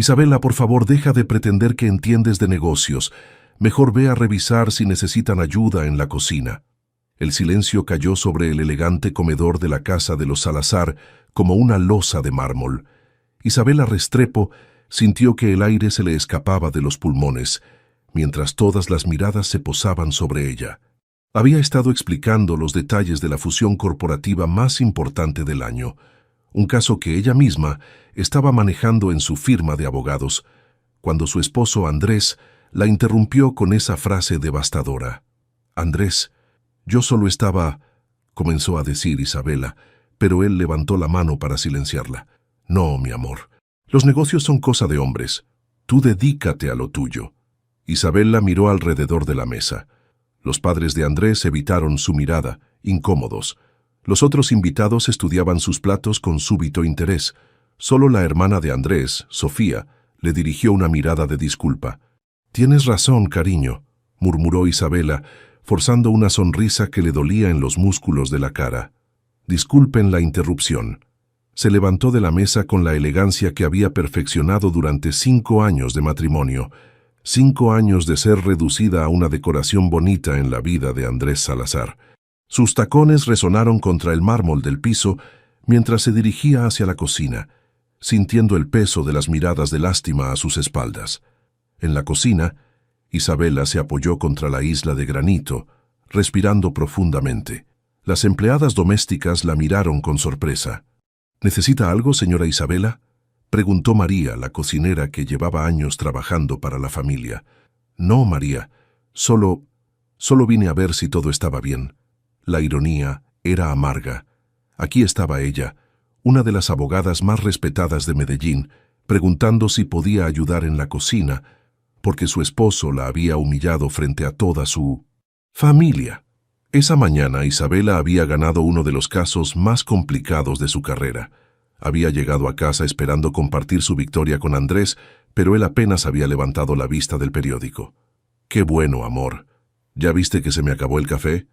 Isabela, por favor, deja de pretender que entiendes de negocios. Mejor ve a revisar si necesitan ayuda en la cocina. El silencio cayó sobre el elegante comedor de la casa de los Salazar como una losa de mármol. Isabela Restrepo sintió que el aire se le escapaba de los pulmones, mientras todas las miradas se posaban sobre ella. Había estado explicando los detalles de la fusión corporativa más importante del año, un caso que ella misma estaba manejando en su firma de abogados, cuando su esposo Andrés la interrumpió con esa frase devastadora. «Andrés, yo solo estaba…», comenzó a decir Isabela, pero él levantó la mano para silenciarla. «No, mi amor, los negocios son cosa de hombres. Tú dedícate a lo tuyo». Isabela miró alrededor de la mesa. Los padres de Andrés evitaron su mirada, incómodos. Los otros invitados estudiaban sus platos con súbito interés. Solo la hermana de Andrés, Sofía, le dirigió una mirada de disculpa. «Tienes razón, cariño», murmuró Isabela, forzando una sonrisa que le dolía en los músculos de la cara. «Disculpen la interrupción». Se levantó de la mesa con la elegancia que había perfeccionado durante 5 años de matrimonio, 5 años de ser reducida a una decoración bonita en la vida de Andrés Salazar. Sus tacones resonaron contra el mármol del piso mientras se dirigía hacia la cocina, sintiendo el peso de las miradas de lástima a sus espaldas. En la cocina, Isabela se apoyó contra la isla de granito, respirando profundamente. Las empleadas domésticas la miraron con sorpresa. «¿Necesita algo, señora Isabela?», preguntó María, la cocinera que llevaba años trabajando para la familia. «No, María, solo vine a ver si todo estaba bien». La ironía era amarga. Aquí estaba ella, una de las abogadas más respetadas de Medellín, preguntando si podía ayudar en la cocina, porque su esposo la había humillado frente a toda su familia. Esa mañana Isabela había ganado uno de los casos más complicados de su carrera. Había llegado a casa esperando compartir su victoria con Andrés, pero él apenas había levantado la vista del periódico. «Qué bueno, amor. ¿Ya viste que se me acabó el café?».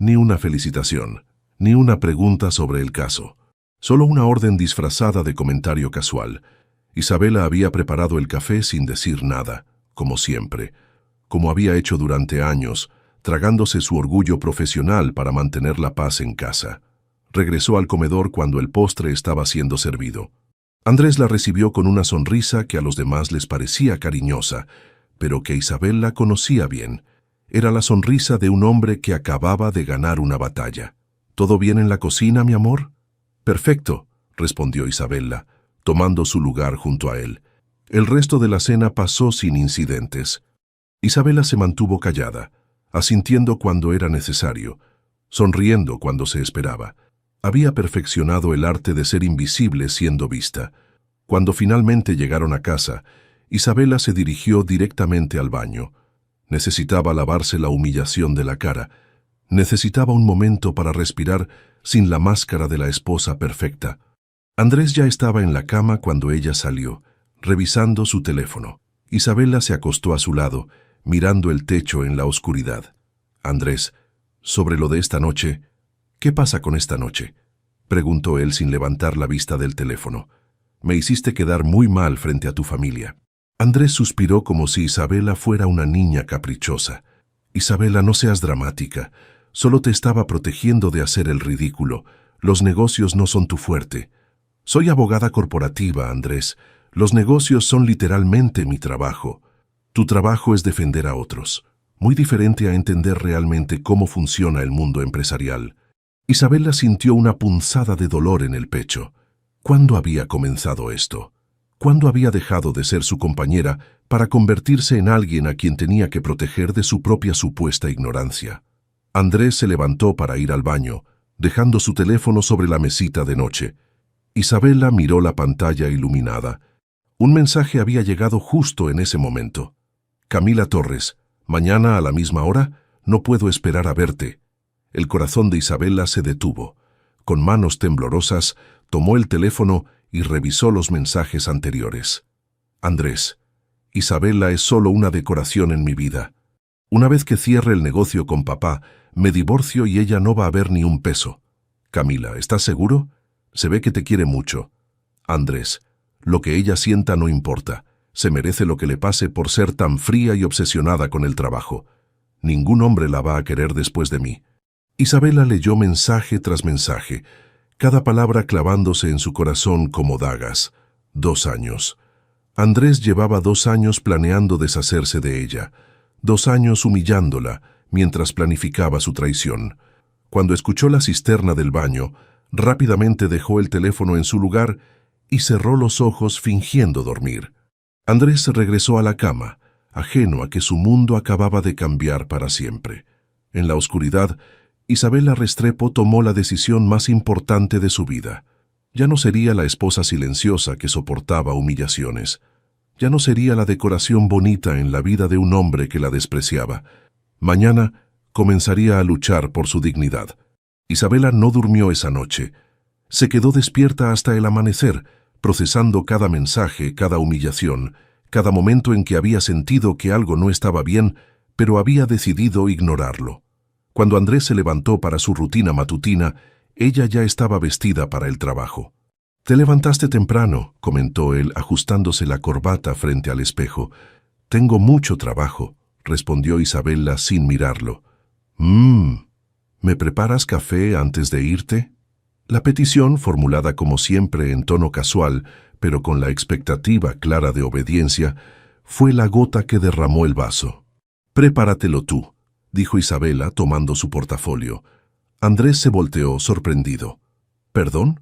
Ni una felicitación, ni una pregunta sobre el caso. Solo una orden disfrazada de comentario casual. Isabela había preparado el café sin decir nada, como siempre, como había hecho durante años, tragándose su orgullo profesional para mantener la paz en casa. Regresó al comedor cuando el postre estaba siendo servido. Andrés la recibió con una sonrisa que a los demás les parecía cariñosa, pero que Isabela conocía bien. Era la sonrisa de un hombre que acababa de ganar una batalla. «¿Todo bien en la cocina, mi amor?». «Perfecto», respondió Isabela, tomando su lugar junto a él. El resto de la cena pasó sin incidentes. Isabela se mantuvo callada, asintiendo cuando era necesario, sonriendo cuando se esperaba. Había perfeccionado el arte de ser invisible siendo vista. Cuando finalmente llegaron a casa, Isabela se dirigió directamente al baño. Necesitaba lavarse la humillación de la cara. Necesitaba un momento para respirar sin la máscara de la esposa perfecta. Andrés ya estaba en la cama cuando ella salió, revisando su teléfono. Isabela se acostó a su lado, mirando el techo en la oscuridad. «Andrés, sobre lo de esta noche, ¿qué pasa con esta noche?», preguntó él sin levantar la vista del teléfono. «Me hiciste quedar muy mal frente a tu familia». Andrés suspiró como si Isabela fuera una niña caprichosa. «Isabela, no seas dramática. Solo te estaba protegiendo de hacer el ridículo. Los negocios no son tu fuerte». «Soy abogada corporativa, Andrés. Los negocios son literalmente mi trabajo. Tu trabajo es defender a otros. Muy diferente a entender realmente cómo funciona el mundo empresarial». Isabela sintió una punzada de dolor en el pecho. ¿Cuándo había comenzado esto? ¿Cuándo había dejado de ser su compañera para convertirse en alguien a quien tenía que proteger de su propia supuesta ignorancia? Andrés se levantó para ir al baño, dejando su teléfono sobre la mesita de noche. Isabela miró la pantalla iluminada. Un mensaje había llegado justo en ese momento. «Camila Torres, mañana a la misma hora, no puedo esperar a verte». El corazón de Isabela se detuvo. Con manos temblorosas, tomó el teléfono y revisó los mensajes anteriores. «Andrés, Isabela es solo una decoración en mi vida. Una vez que cierre el negocio con papá, me divorcio y ella no va a ver ni un peso. Camila, ¿estás seguro? Se ve que te quiere mucho. Andrés, lo que ella sienta no importa. Se merece lo que le pase por ser tan fría y obsesionada con el trabajo. Ningún hombre la va a querer después de mí. Isabela leyó mensaje tras mensaje, cada palabra clavándose en su corazón como dagas. 2 años. Andrés llevaba 2 años planeando deshacerse de ella, 2 años humillándola mientras planificaba su traición. Cuando escuchó la cisterna del baño, rápidamente dejó el teléfono en su lugar y cerró los ojos fingiendo dormir. Andrés regresó a la cama, ajeno a que su mundo acababa de cambiar para siempre. En la oscuridad, Isabela Restrepo tomó la decisión más importante de su vida. Ya no sería la esposa silenciosa que soportaba humillaciones. Ya no sería la decoración bonita en la vida de un hombre que la despreciaba. Mañana comenzaría a luchar por su dignidad. Isabela no durmió esa noche. Se quedó despierta hasta el amanecer, procesando cada mensaje, cada humillación, cada momento en que había sentido que algo no estaba bien, pero había decidido ignorarlo. Cuando Andrés se levantó para su rutina matutina, ella ya estaba vestida para el trabajo. «Te levantaste temprano», comentó él, ajustándose la corbata frente al espejo. «Tengo mucho trabajo», respondió Isabela sin mirarlo. ¿Me preparas café antes de irte?» La petición, formulada como siempre en tono casual, pero con la expectativa clara de obediencia, fue la gota que derramó el vaso. «Prepáratelo tú», dijo Isabela tomando su portafolio. Andrés se volteó sorprendido. «¿Perdón?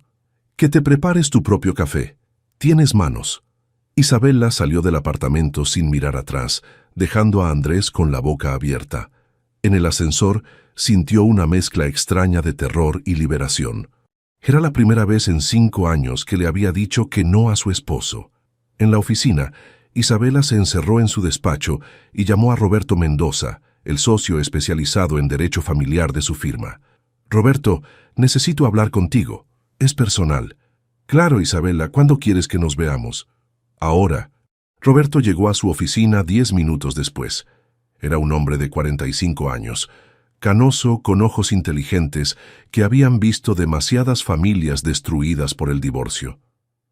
Que te prepares tu propio café. Tienes manos». Isabela salió del apartamento sin mirar atrás, dejando a Andrés con la boca abierta. En el ascensor sintió una mezcla extraña de terror y liberación. Era la primera vez en 5 años que le había dicho que no a su esposo. En la oficina, Isabela se encerró en su despacho y llamó a Roberto Mendoza, el socio especializado en derecho familiar de su firma. «Roberto, necesito hablar contigo. Es personal». «Claro, Isabela, ¿cuándo quieres que nos veamos?» «Ahora». Roberto llegó a su oficina 10 minutos después. Era un hombre de 45 años, canoso, con ojos inteligentes, que habían visto demasiadas familias destruidas por el divorcio.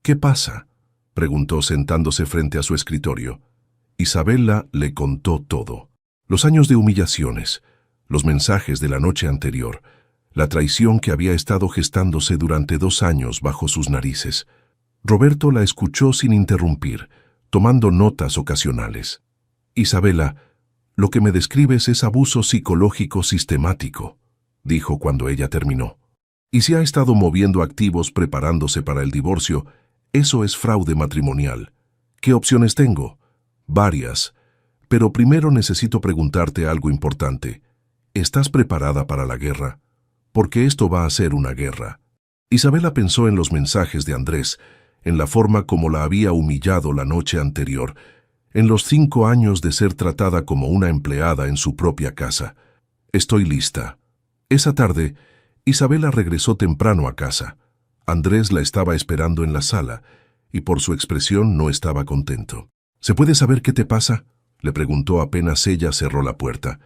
«¿Qué pasa?», preguntó sentándose frente a su escritorio. Isabela le contó todo. Los años de humillaciones, los mensajes de la noche anterior, la traición que había estado gestándose durante 2 años bajo sus narices. Roberto la escuchó sin interrumpir, tomando notas ocasionales. «Isabela, lo que me describes es abuso psicológico sistemático», dijo cuando ella terminó. «Y si ha estado moviendo activos preparándose para el divorcio, eso es fraude matrimonial. ¿Qué opciones tengo?» «Varias. Pero primero necesito preguntarte algo importante. ¿Estás preparada para la guerra? Porque esto va a ser una guerra». Isabela pensó en los mensajes de Andrés, en la forma como la había humillado la noche anterior, en los 5 años de ser tratada como una empleada en su propia casa. «Estoy lista». Esa tarde, Isabela regresó temprano a casa. Andrés la estaba esperando en la sala, y por su expresión no estaba contento. «¿Se puede saber qué te pasa?», le preguntó apenas ella cerró la puerta.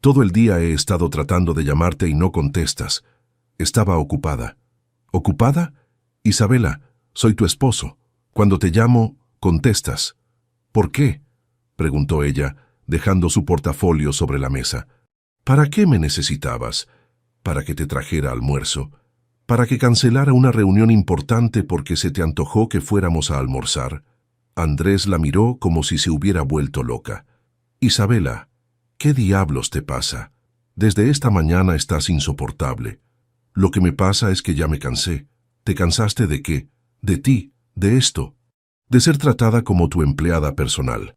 «Todo el día he estado tratando de llamarte y no contestas». Estaba ocupada. «¿Ocupada? Isabela, soy tu esposo. Cuando te llamo, contestas». «¿Por qué?», preguntó ella, dejando su portafolio sobre la mesa. «¿Para qué me necesitabas? ¿Para que te trajera almuerzo? ¿Para que cancelara una reunión importante porque se te antojó que fuéramos a almorzar?» Andrés la miró como si se hubiera vuelto loca. «Isabela, ¿qué diablos te pasa? Desde esta mañana estás insoportable. Lo que me pasa es que ya me cansé». «¿Te cansaste de qué? De ti, de esto, de ser tratada como tu empleada personal».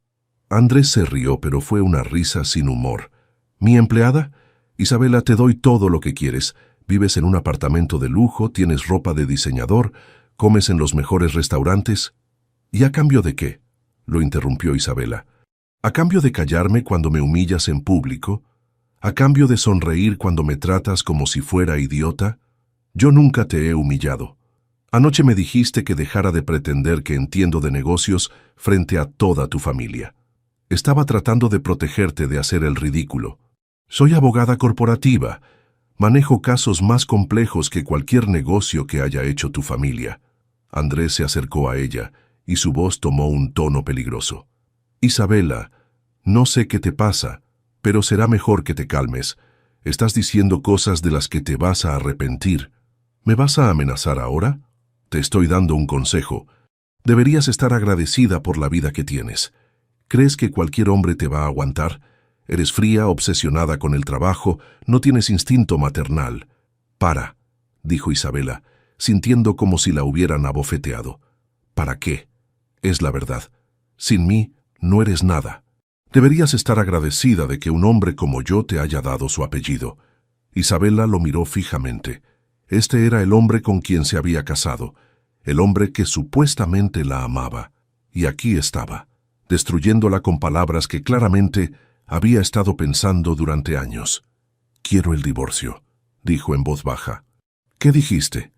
Andrés se rió, pero fue una risa sin humor. «¿Mi empleada? Isabela, te doy todo lo que quieres. Vives en un apartamento de lujo, tienes ropa de diseñador, comes en los mejores restaurantes». «¿Y a cambio de qué?», lo interrumpió Isabela. «¿A cambio de callarme cuando me humillas en público? ¿A cambio de sonreír cuando me tratas como si fuera idiota? Yo nunca te he humillado. Anoche me dijiste que dejara de pretender que entiendo de negocios frente a toda tu familia. Estaba tratando de protegerte de hacer el ridículo. Soy abogada corporativa. Manejo casos más complejos que cualquier negocio que haya hecho tu familia». Andrés se acercó a ella y su voz tomó un tono peligroso. Isabela, no sé qué te pasa, pero será mejor que te calmes. Estás diciendo cosas de las que te vas a arrepentir. ¿Me vas a amenazar ahora? Te estoy dando un consejo. Deberías estar agradecida por la vida que tienes. ¿Crees que cualquier hombre te va a aguantar? Eres fría, obsesionada con el trabajo, no tienes instinto maternal. Para, dijo Isabela, sintiendo como si la hubieran abofeteado. ¿Para qué? Es la verdad. Sin mí, no eres nada. Deberías estar agradecida de que un hombre como yo te haya dado su apellido. Isabela lo miró fijamente. Este era el hombre con quien se había casado, el hombre que supuestamente la amaba. Y aquí estaba, destruyéndola con palabras que claramente había estado pensando durante años. Quiero el divorcio, dijo en voz baja. ¿Qué dijiste?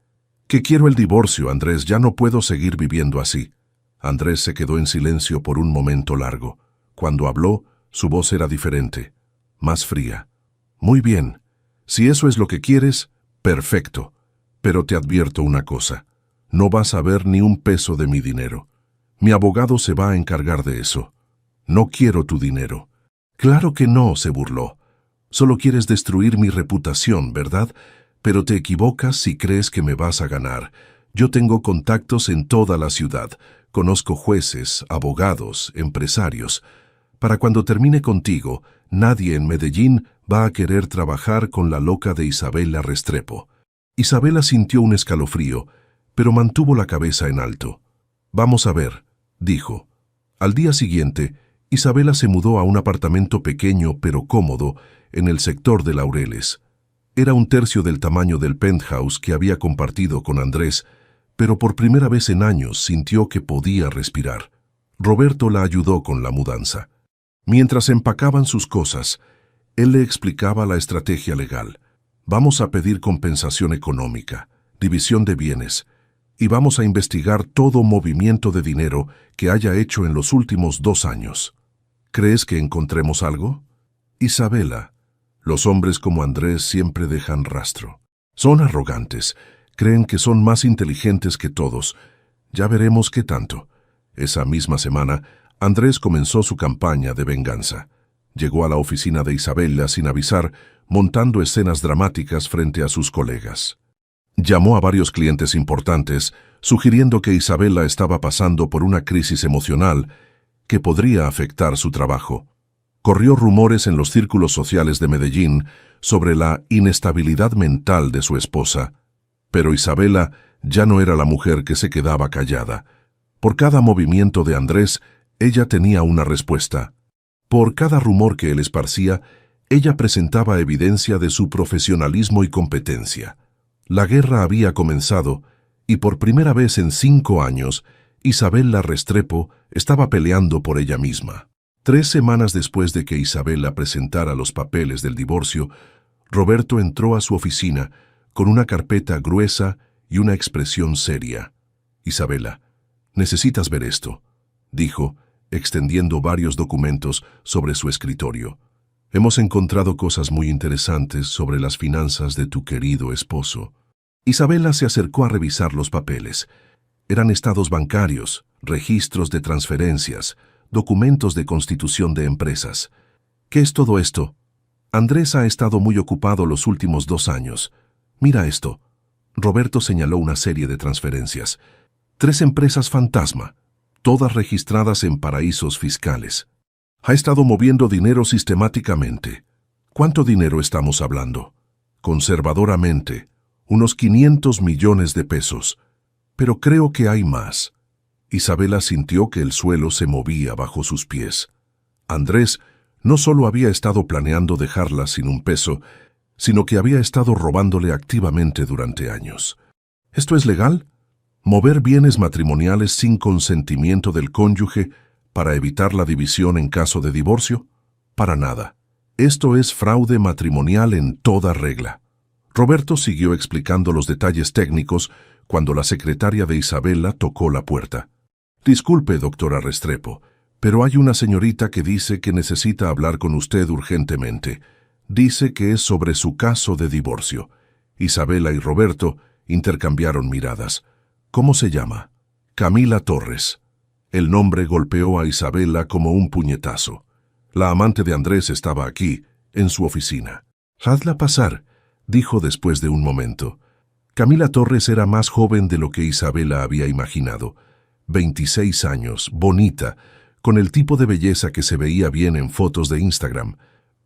Que quiero el divorcio, Andrés, ya no puedo seguir viviendo así. Andrés se quedó en silencio por un momento largo. Cuando habló, su voz era diferente, más fría. Muy bien, si eso es lo que quieres, perfecto. Pero te advierto una cosa, no vas a ver ni un peso de mi dinero. Mi abogado se va a encargar de eso. No quiero tu dinero. Claro que no, se burló. Solo quieres destruir mi reputación, ¿verdad? Pero te equivocas si crees que me vas a ganar. Yo tengo contactos en toda la ciudad. Conozco jueces, abogados, empresarios. Para cuando termine contigo, nadie en Medellín va a querer trabajar con la loca de Isabela Restrepo. Isabela sintió un escalofrío, pero mantuvo la cabeza en alto. Vamos a ver, dijo. Al día siguiente, Isabela se mudó a un apartamento pequeño pero cómodo en el sector de Laureles. Era un tercio del tamaño del penthouse que había compartido con Andrés, pero por primera vez en años sintió que podía respirar. Roberto la ayudó con la mudanza. Mientras empacaban sus cosas, él le explicaba la estrategia legal. Vamos a pedir compensación económica, división de bienes, y vamos a investigar todo movimiento de dinero que haya hecho en los últimos 2 años. ¿Crees que encontremos algo? Isabela, los hombres como Andrés siempre dejan rastro. Son arrogantes, creen que son más inteligentes que todos. Ya veremos qué tanto. Esa misma semana, Andrés comenzó su campaña de venganza. Llegó a la oficina de Isabela sin avisar, montando escenas dramáticas frente a sus colegas. Llamó a varios clientes importantes, sugiriendo que Isabela estaba pasando por una crisis emocional que podría afectar su trabajo. Corrió rumores en los círculos sociales de Medellín sobre la inestabilidad mental de su esposa, pero Isabela ya no era la mujer que se quedaba callada. Por cada movimiento de Andrés, ella tenía una respuesta. Por cada rumor que él esparcía, ella presentaba evidencia de su profesionalismo y competencia. La guerra había comenzado, y por primera vez en 5 años, Isabela Restrepo estaba peleando por ella misma. 3 semanas después de que Isabela presentara los papeles del divorcio, Roberto entró a su oficina con una carpeta gruesa y una expresión seria. Isabela, necesitas ver esto, dijo, extendiendo varios documentos sobre su escritorio. Hemos encontrado cosas muy interesantes sobre las finanzas de tu querido esposo. Isabela se acercó a revisar los papeles. Eran estados bancarios, registros de transferencias, documentos de constitución de empresas. ¿Qué es todo esto? Andrés ha estado muy ocupado los últimos 2 años. Mira esto. Roberto señaló una serie de transferencias. 3 empresas fantasma, todas registradas en paraísos fiscales. Ha estado moviendo dinero sistemáticamente. ¿Cuánto dinero estamos hablando? Conservadoramente, unos 500 millones de pesos. Pero creo que hay más. Isabela sintió que el suelo se movía bajo sus pies. Andrés no solo había estado planeando dejarla sin un peso, sino que había estado robándole activamente durante años. ¿Esto es legal? ¿Mover bienes matrimoniales sin consentimiento del cónyuge para evitar la división en caso de divorcio? Para nada. Esto es fraude matrimonial en toda regla. Roberto siguió explicando los detalles técnicos cuando la secretaria de Isabela tocó la puerta. Disculpe, doctora Restrepo, pero hay una señorita que dice que necesita hablar con usted urgentemente. Dice que es sobre su caso de divorcio. Isabela y Roberto intercambiaron miradas. ¿Cómo se llama? Camila Torres. El nombre golpeó a Isabela como un puñetazo. La amante de Andrés estaba aquí, en su oficina. «Hazla pasar», dijo después de un momento. Camila Torres era más joven de lo que Isabela había imaginado. 26 años, bonita, con el tipo de belleza que se veía bien en fotos de Instagram.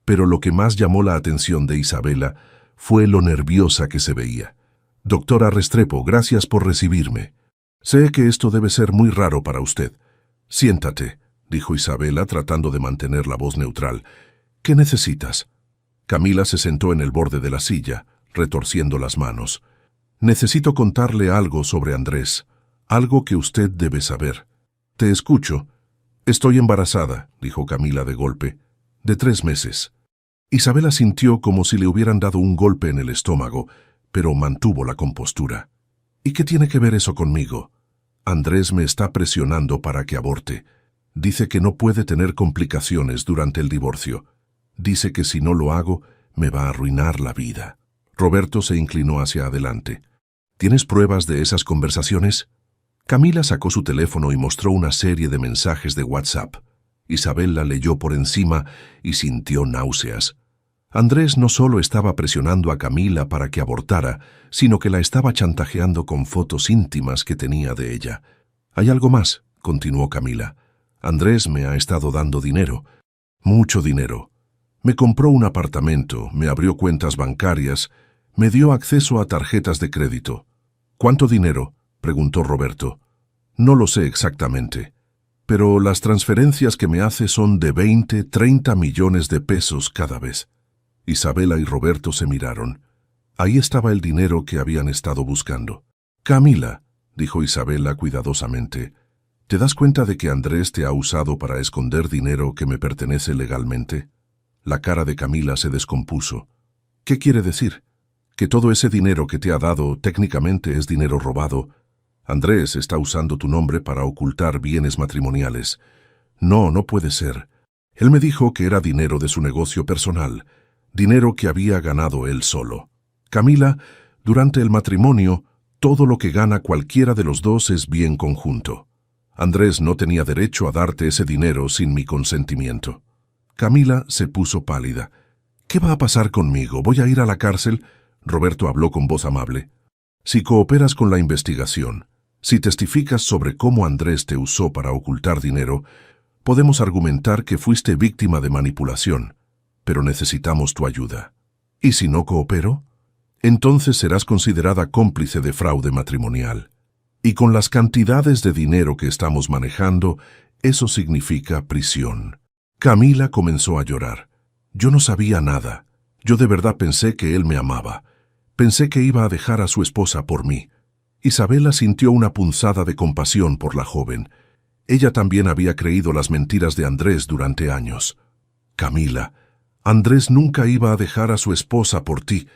Pero lo que más llamó la atención de Isabela fue lo nerviosa que se veía. «Doctora Restrepo, gracias por recibirme. Sé que esto debe ser muy raro para usted. Siéntate», dijo Isabela tratando de mantener la voz neutral. «¿Qué necesitas?» Camila se sentó en el borde de la silla, retorciendo las manos. «Necesito contarle algo sobre Andrés, algo que usted debe saber». «Te escucho». «Estoy embarazada», dijo Camila de golpe, «de 3 meses». Isabela sintió como si le hubieran dado un golpe en el estómago, pero mantuvo la compostura. «¿Y qué tiene que ver eso conmigo?» «Andrés me está presionando para que aborte. Dice que no puede tener complicaciones durante el divorcio. Dice que si no lo hago, me va a arruinar la vida». Roberto se inclinó hacia adelante. «¿Tienes pruebas de esas conversaciones?» Camila sacó su teléfono y mostró una serie de mensajes de WhatsApp. Isabela leyó por encima y sintió náuseas. Andrés no solo estaba presionando a Camila para que abortara, sino que la estaba chantajeando con fotos íntimas que tenía de ella. «Hay algo más», continuó Camila. «Andrés me ha estado dando dinero. Mucho dinero. Me compró un apartamento, me abrió cuentas bancarias, me dio acceso a tarjetas de crédito». «¿Cuánto dinero?», preguntó Roberto. «No lo sé exactamente, pero las transferencias que me hace son de 20, 30 millones de pesos cada vez». Isabela y Roberto se miraron. Ahí estaba el dinero que habían estado buscando. «Camila», dijo Isabela cuidadosamente, «¿te das cuenta de que Andrés te ha usado para esconder dinero que me pertenece legalmente?» La cara de Camila se descompuso. «¿Qué quiere decir? ¿Que todo ese dinero que te ha dado técnicamente es dinero robado? Andrés está usando tu nombre para ocultar bienes matrimoniales». «No, no puede ser. Él me dijo que era dinero de su negocio personal, dinero que había ganado él solo. Camila, durante el matrimonio, todo lo que gana cualquiera de los dos es bien conjunto. Andrés no tenía derecho a darte ese dinero sin mi consentimiento». Camila se puso pálida. «¿Qué va a pasar conmigo? ¿Voy a ir a la cárcel?». Roberto habló con voz amable. «Si cooperas con la investigación, si testificas sobre cómo Andrés te usó para ocultar dinero, podemos argumentar que fuiste víctima de manipulación, pero necesitamos tu ayuda. ¿Y si no coopero? Entonces serás considerada cómplice de fraude matrimonial. Y con las cantidades de dinero que estamos manejando, eso significa prisión». Camila comenzó a llorar. «Yo no sabía nada. Yo de verdad pensé que él me amaba. Pensé que iba a dejar a su esposa por mí». Isabela sintió una punzada de compasión por la joven. Ella también había creído las mentiras de Andrés durante años. «Camila, Andrés nunca iba a dejar a su esposa por ti.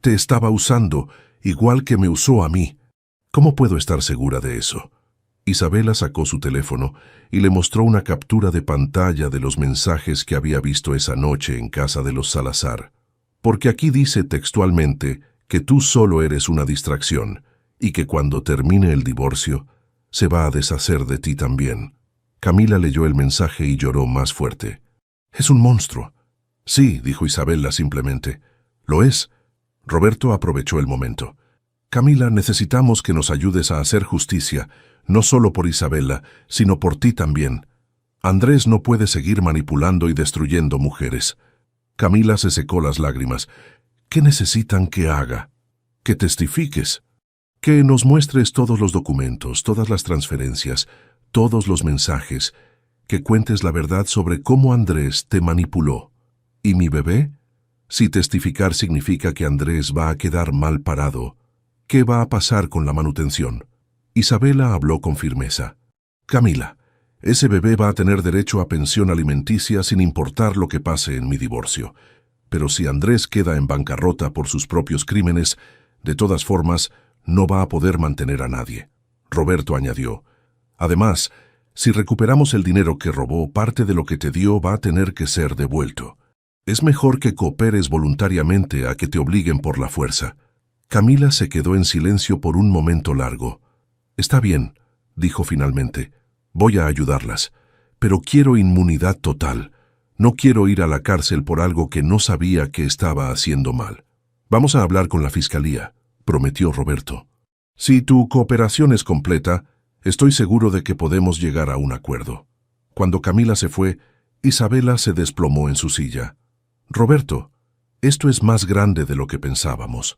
Te estaba usando, igual que me usó a mí. ¿Cómo puedo estar segura de eso?». Isabela sacó su teléfono y le mostró una captura de pantalla de los mensajes que había visto esa noche en casa de los Salazar. «Porque aquí dice textualmente que tú solo eres una distracción y que cuando termine el divorcio, se va a deshacer de ti también». Camila leyó el mensaje y lloró más fuerte. «Es un monstruo». «Sí», dijo Isabela simplemente. «Lo es». Roberto aprovechó el momento. «Camila, necesitamos que nos ayudes a hacer justicia, no solo por Isabela, sino por ti también. Andrés no puede seguir manipulando y destruyendo mujeres». Camila se secó las lágrimas. «¿Qué necesitan que haga?». «Que testifiques. Que nos muestres todos los documentos, todas las transferencias, todos los mensajes. Que cuentes la verdad sobre cómo Andrés te manipuló». «¿Y mi bebé?». «Si testificar significa que Andrés va a quedar mal parado, ¿qué va a pasar con la manutención?». Isabela habló con firmeza. «Camila, ese bebé va a tener derecho a pensión alimenticia sin importar lo que pase en mi divorcio. Pero si Andrés queda en bancarrota por sus propios crímenes, de todas formas, no va a poder mantener a nadie». Roberto añadió. «Además, si recuperamos el dinero que robó, parte de lo que te dio va a tener que ser devuelto. Es mejor que cooperes voluntariamente a que te obliguen por la fuerza». Camila se quedó en silencio por un momento largo. «Está bien», dijo finalmente. Voy a ayudarlas, pero quiero inmunidad total. No quiero ir a la cárcel por algo que no sabía que estaba haciendo mal. Vamos a hablar con la fiscalía, prometió Roberto. Si tu cooperación es completa, estoy seguro de que podemos llegar a un acuerdo. Cuando Camila se fue, Isabela se desplomó en su silla. Roberto, esto es más grande de lo que pensábamos.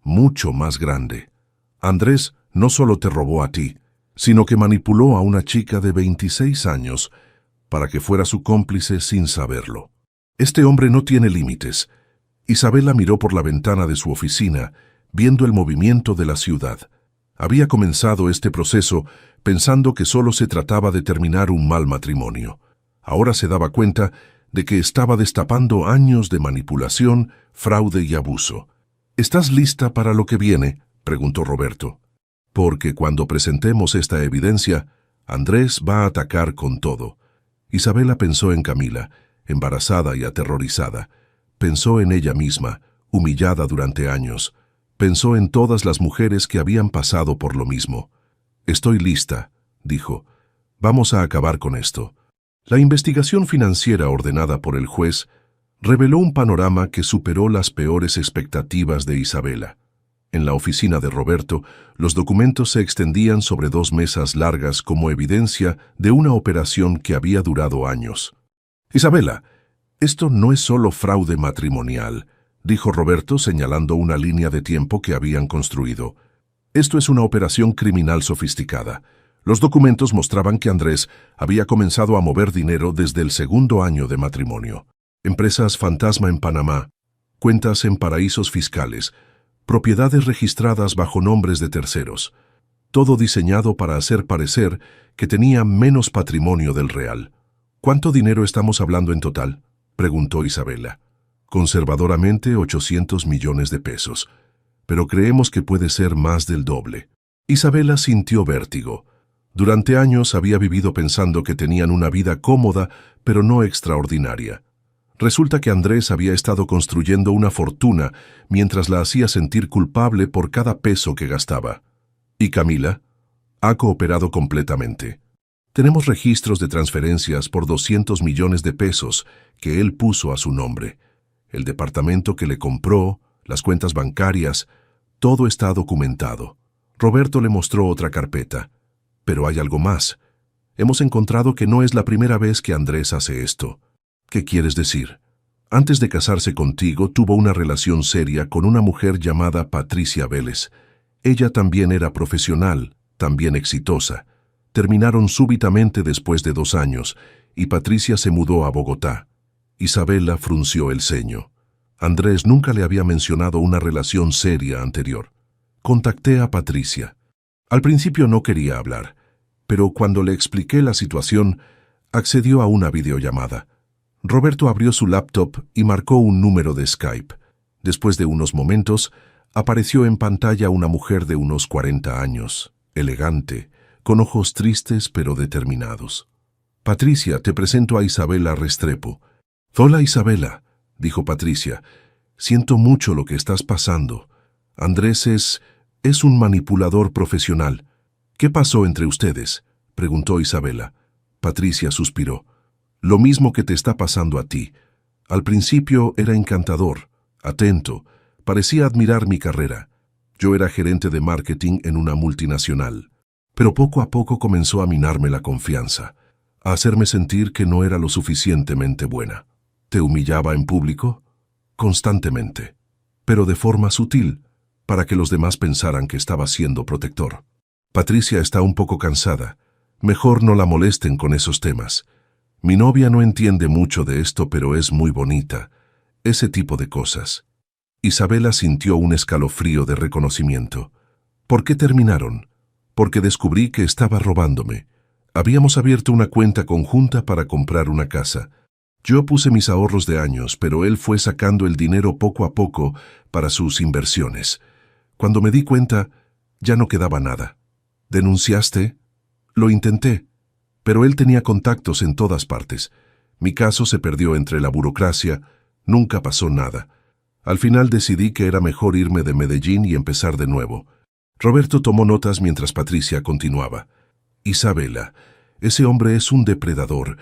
Mucho más grande. Andrés no solo te robó a ti, sino que manipuló a una chica de 26 años para que fuera su cómplice sin saberlo. Este hombre no tiene límites. Isabela miró por la ventana de su oficina, viendo el movimiento de la ciudad. Había comenzado este proceso pensando que solo se trataba de terminar un mal matrimonio. Ahora se daba cuenta de que estaba destapando años de manipulación, fraude y abuso. ¿Estás lista para lo que viene?, preguntó Roberto. Porque cuando presentemos esta evidencia, Andrés va a atacar con todo. Isabela pensó en Camila, embarazada y aterrorizada. Pensó en ella misma, humillada durante años. Pensó en todas las mujeres que habían pasado por lo mismo. Estoy lista, dijo. Vamos a acabar con esto. La investigación financiera ordenada por el juez reveló un panorama que superó las peores expectativas de Isabela. En la oficina de Roberto, los documentos se extendían sobre 2 mesas largas como evidencia de una operación que había durado años. Isabela, esto no es solo fraude matrimonial, dijo Roberto señalando una línea de tiempo que habían construido. Esto es una operación criminal sofisticada. Los documentos mostraban que Andrés había comenzado a mover dinero desde el 2.º año de matrimonio. Empresas fantasma en Panamá, cuentas en paraísos fiscales, propiedades registradas bajo nombres de terceros. Todo diseñado para hacer parecer que tenía menos patrimonio del real. ¿Cuánto dinero estamos hablando en total?, preguntó Isabela. Conservadoramente 800 millones de pesos, pero creemos que puede ser más del doble. Isabela sintió vértigo. Durante años había vivido pensando que tenían una vida cómoda, pero no extraordinaria. Resulta que Andrés había estado construyendo una fortuna mientras la hacía sentir culpable por cada peso que gastaba. ¿Y Camila? Ha cooperado completamente. Tenemos registros de transferencias por 200 millones de pesos que él puso a su nombre. El departamento que le compró, las cuentas bancarias, todo está documentado. Roberto le mostró otra carpeta. Pero hay algo más. Hemos encontrado que no es la primera vez que Andrés hace esto. ¿Qué quieres decir? Antes de casarse contigo, tuvo una relación seria con una mujer llamada Patricia Vélez. Ella también era profesional, también exitosa. Terminaron súbitamente después de 2 años, y Patricia se mudó a Bogotá. Isabela frunció el ceño. Andrés nunca le había mencionado una relación seria anterior. Contacté a Patricia. Al principio no quería hablar, pero cuando le expliqué la situación, accedió a una videollamada. Roberto abrió su laptop y marcó un número de Skype. Después de unos momentos, apareció en pantalla una mujer de unos 40 años, elegante, con ojos tristes pero determinados. Patricia, te presento a Isabela Restrepo. Hola Isabela, dijo Patricia. Siento mucho lo que estás pasando. Andrés es un manipulador profesional. ¿Qué pasó entre ustedes?, preguntó Isabela. Patricia suspiró. Lo mismo que te está pasando a ti. Al principio era encantador, atento, parecía admirar mi carrera. Yo era gerente de marketing en una multinacional. Pero poco a poco comenzó a minarme la confianza, a hacerme sentir que no era lo suficientemente buena. ¿Te humillaba en público? Constantemente, pero de forma sutil, para que los demás pensaran que estaba siendo protector. Patricia está un poco cansada. Mejor no la molesten con esos temas. Mi novia no entiende mucho de esto, pero es muy bonita. Ese tipo de cosas. Isabela sintió un escalofrío de reconocimiento. ¿Por qué terminaron? Porque descubrí que estaba robándome. Habíamos abierto una cuenta conjunta para comprar una casa. Yo puse mis ahorros de años, pero él fue sacando el dinero poco a poco para sus inversiones. Cuando me di cuenta, ya no quedaba nada. ¿Denunciaste? Lo intenté, pero él tenía contactos en todas partes. Mi caso se perdió entre la burocracia, nunca pasó nada. Al final decidí que era mejor irme de Medellín y empezar de nuevo. Roberto tomó notas mientras Patricia continuaba. Isabela, Ese hombre es un depredador.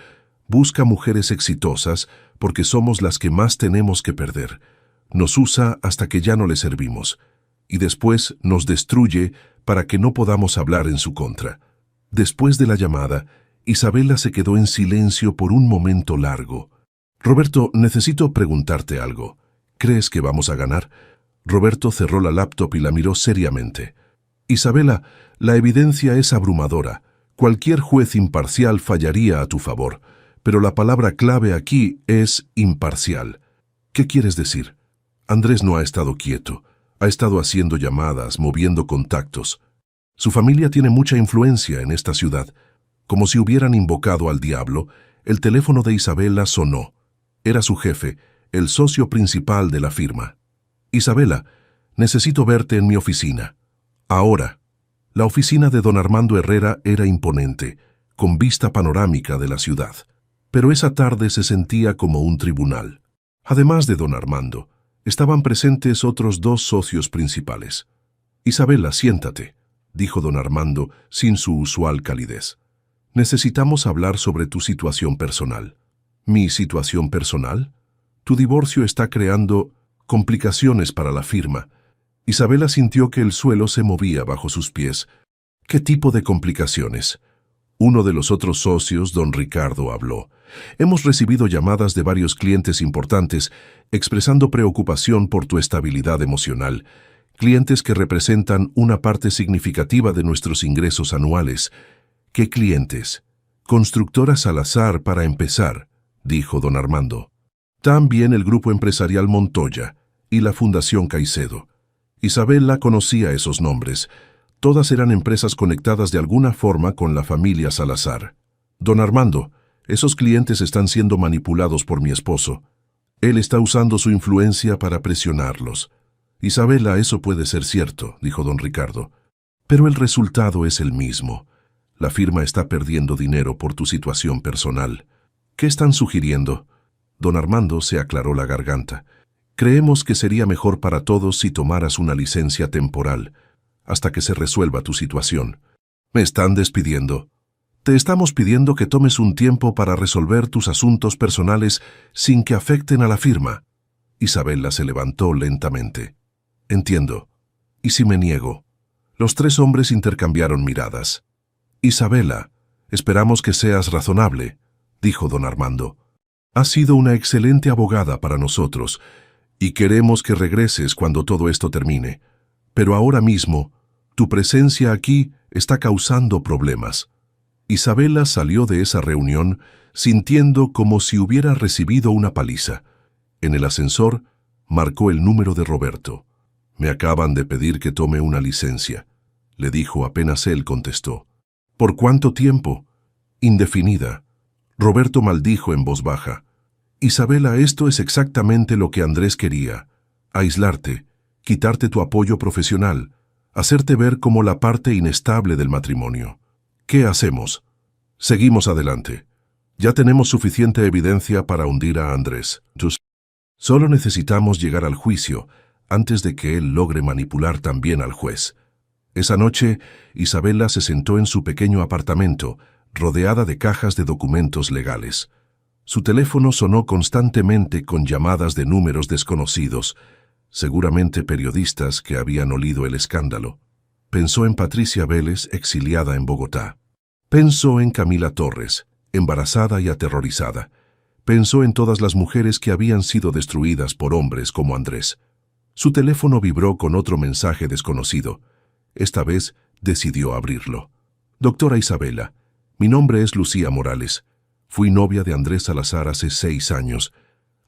Busca mujeres exitosas porque somos las que más tenemos que perder. Nos usa hasta que ya no le servimos. Y después nos destruye para que no podamos hablar en su contra. Después de la llamada, Isabela se quedó en silencio por un momento largo. Roberto, necesito preguntarte algo. ¿Crees que vamos a ganar? Roberto cerró la laptop y la miró seriamente. Isabela, la evidencia es abrumadora. Cualquier juez imparcial fallaría a tu favor, pero la palabra clave aquí es imparcial. ¿Qué quieres decir? Andrés no ha estado quieto. Ha estado haciendo llamadas, moviendo contactos. Su familia tiene mucha influencia en esta ciudad. Como si hubieran invocado al diablo, el teléfono de Isabela sonó. Era su jefe, el socio principal de la firma. Isabela, necesito verte en mi oficina. Ahora. La oficina de don Armando Herrera era imponente, con vista panorámica de la ciudad. Pero esa tarde se sentía como un tribunal. Además de don Armando, estaban presentes otros dos socios principales. Isabela, siéntate, dijo don Armando sin su usual calidez. Necesitamos hablar sobre tu situación personal. ¿Mi situación personal? Tu divorcio está creando complicaciones para la firma. Isabela sintió que el suelo se movía bajo sus pies. ¿Qué tipo de complicaciones? Uno de los otros socios, don Ricardo, habló. Hemos recibido llamadas de varios clientes importantes expresando preocupación por tu estabilidad emocional. Clientes que representan una parte significativa de nuestros ingresos anuales. ¿Qué clientes? Constructora Salazar, para empezar, dijo don Armando. También el grupo empresarial Montoya y la Fundación Caicedo. Isabela conocía esos nombres. Todas eran empresas conectadas de alguna forma con la familia Salazar. Don Armando, esos clientes están siendo manipulados por mi esposo. Él está usando su influencia para presionarlos. Isabela, eso puede ser cierto, dijo don Ricardo. Pero el resultado es el mismo. La firma está perdiendo dinero por tu situación personal. ¿Qué están sugiriendo? Don Armando se aclaró la garganta. Creemos que sería mejor para todos si tomaras una licencia temporal, hasta que se resuelva tu situación. Me están despidiendo. Te estamos pidiendo que tomes un tiempo para resolver tus asuntos personales sin que afecten a la firma. Isabela se levantó lentamente. Entiendo. ¿Y si me niego? Los tres hombres intercambiaron miradas. Isabela, esperamos que seas razonable, dijo don Armando. Has sido una excelente abogada para nosotros, y queremos que regreses cuando todo esto termine. Pero ahora mismo, tu presencia aquí está causando problemas. Isabela salió de esa reunión sintiendo como si hubiera recibido una paliza. En el ascensor, marcó el número de Roberto. Me acaban de pedir que tome una licencia, le dijo apenas él contestó. ¿Por cuánto tiempo? Indefinida. Roberto maldijo en voz baja. Isabela, esto es exactamente lo que Andrés quería. Aislarte, quitarte tu apoyo profesional, hacerte ver como la parte inestable del matrimonio. ¿Qué hacemos? Seguimos adelante. Ya tenemos suficiente evidencia para hundir a Andrés. Solo necesitamos llegar al juicio antes de que él logre manipular también al juez. Esa noche, Isabela se sentó en su pequeño apartamento, rodeada de cajas de documentos legales. Su teléfono sonó constantemente con llamadas de números desconocidos, seguramente periodistas que habían olido el escándalo. Pensó en Patricia Vélez, exiliada en Bogotá. Pensó en Camila Torres, embarazada y aterrorizada. Pensó en todas las mujeres que habían sido destruidas por hombres como Andrés. Su teléfono vibró con otro mensaje desconocido. Esta vez decidió abrirlo. Doctora Isabela, mi nombre es Lucía Morales. Fui novia de Andrés Salazar hace 6 años.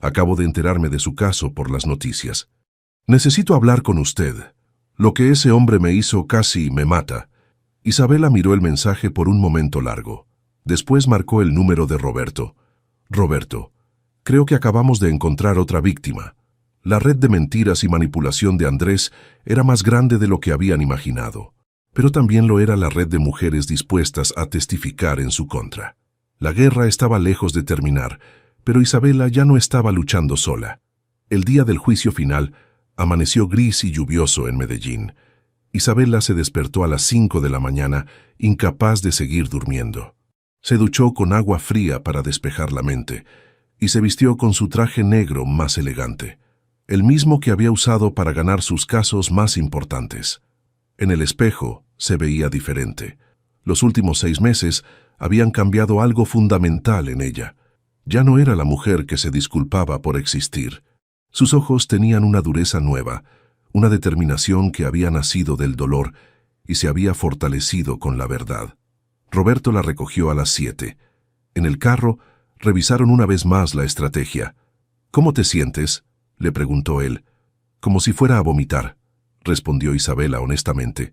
Acabo de enterarme de su caso por las noticias. Necesito hablar con usted. Lo que ese hombre me hizo casi me mata. Isabela miró el mensaje por un momento largo. Después marcó el número de Roberto. Roberto, creo que acabamos de encontrar otra víctima. La red de mentiras y manipulación de Andrés era más grande de lo que habían imaginado, pero también lo era la red de mujeres dispuestas a testificar en su contra. La guerra estaba lejos de terminar, pero Isabela ya no estaba luchando sola. El día del juicio final amaneció gris y lluvioso en Medellín. Isabela se despertó a las 5 de la mañana, incapaz de seguir durmiendo. Se duchó con agua fría para despejar la mente y se vistió con su traje negro más elegante, el mismo que había usado para ganar sus casos más importantes. En el espejo se veía diferente. Los últimos 6 meses habían cambiado algo fundamental en ella. Ya no era la mujer que se disculpaba por existir. Sus ojos tenían una dureza nueva, una determinación que había nacido del dolor y se había fortalecido con la verdad. Roberto la recogió a las 7. En el carro, revisaron una vez más la estrategia. «¿Cómo te sientes?», le preguntó él. «Como si fuera a vomitar», respondió Isabela honestamente.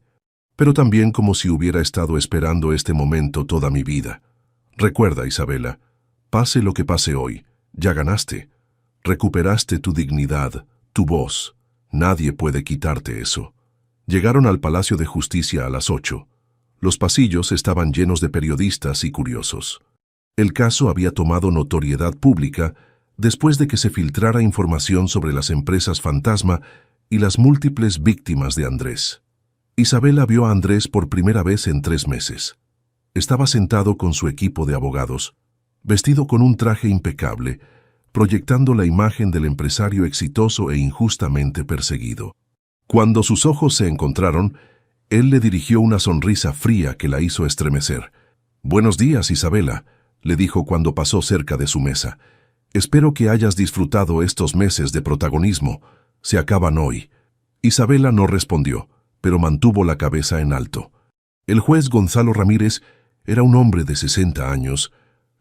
«Pero también como si hubiera estado esperando este momento toda mi vida. Recuerda, Isabela, pase lo que pase hoy, ya ganaste. Recuperaste tu dignidad, tu voz. Nadie puede quitarte eso». Llegaron al Palacio de Justicia a las 8. Los pasillos estaban llenos de periodistas y curiosos. El caso había tomado notoriedad pública después de que se filtrara información sobre las empresas fantasma y las múltiples víctimas de Andrés. Isabela vio a Andrés por primera vez en 3 meses. Estaba sentado con su equipo de abogados, vestido con un traje impecable, proyectando la imagen del empresario exitoso e injustamente perseguido. Cuando sus ojos se encontraron, él le dirigió una sonrisa fría que la hizo estremecer. «Buenos días, Isabela», le dijo cuando pasó cerca de su mesa. «Espero que hayas disfrutado estos meses de protagonismo. Se acaban hoy». Isabela no respondió, pero mantuvo la cabeza en alto. El juez Gonzalo Ramírez era un hombre de 60 años,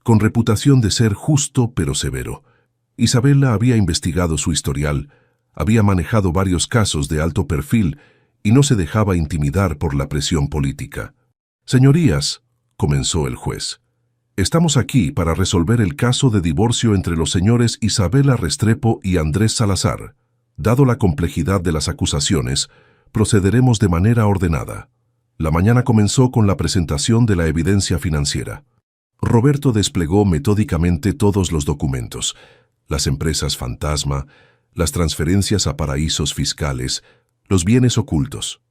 con reputación de ser justo pero severo. Isabela había investigado su historial, había manejado varios casos de alto perfil y no se dejaba intimidar por la presión política. «Señorías», comenzó el juez, «estamos aquí para resolver el caso de divorcio entre los señores Isabela Restrepo y Andrés Salazar. Dado la complejidad de las acusaciones, procederemos de manera ordenada». La mañana comenzó con la presentación de la evidencia financiera. Roberto desplegó metódicamente todos los documentos, las empresas fantasma, las transferencias a paraísos fiscales, los bienes ocultos.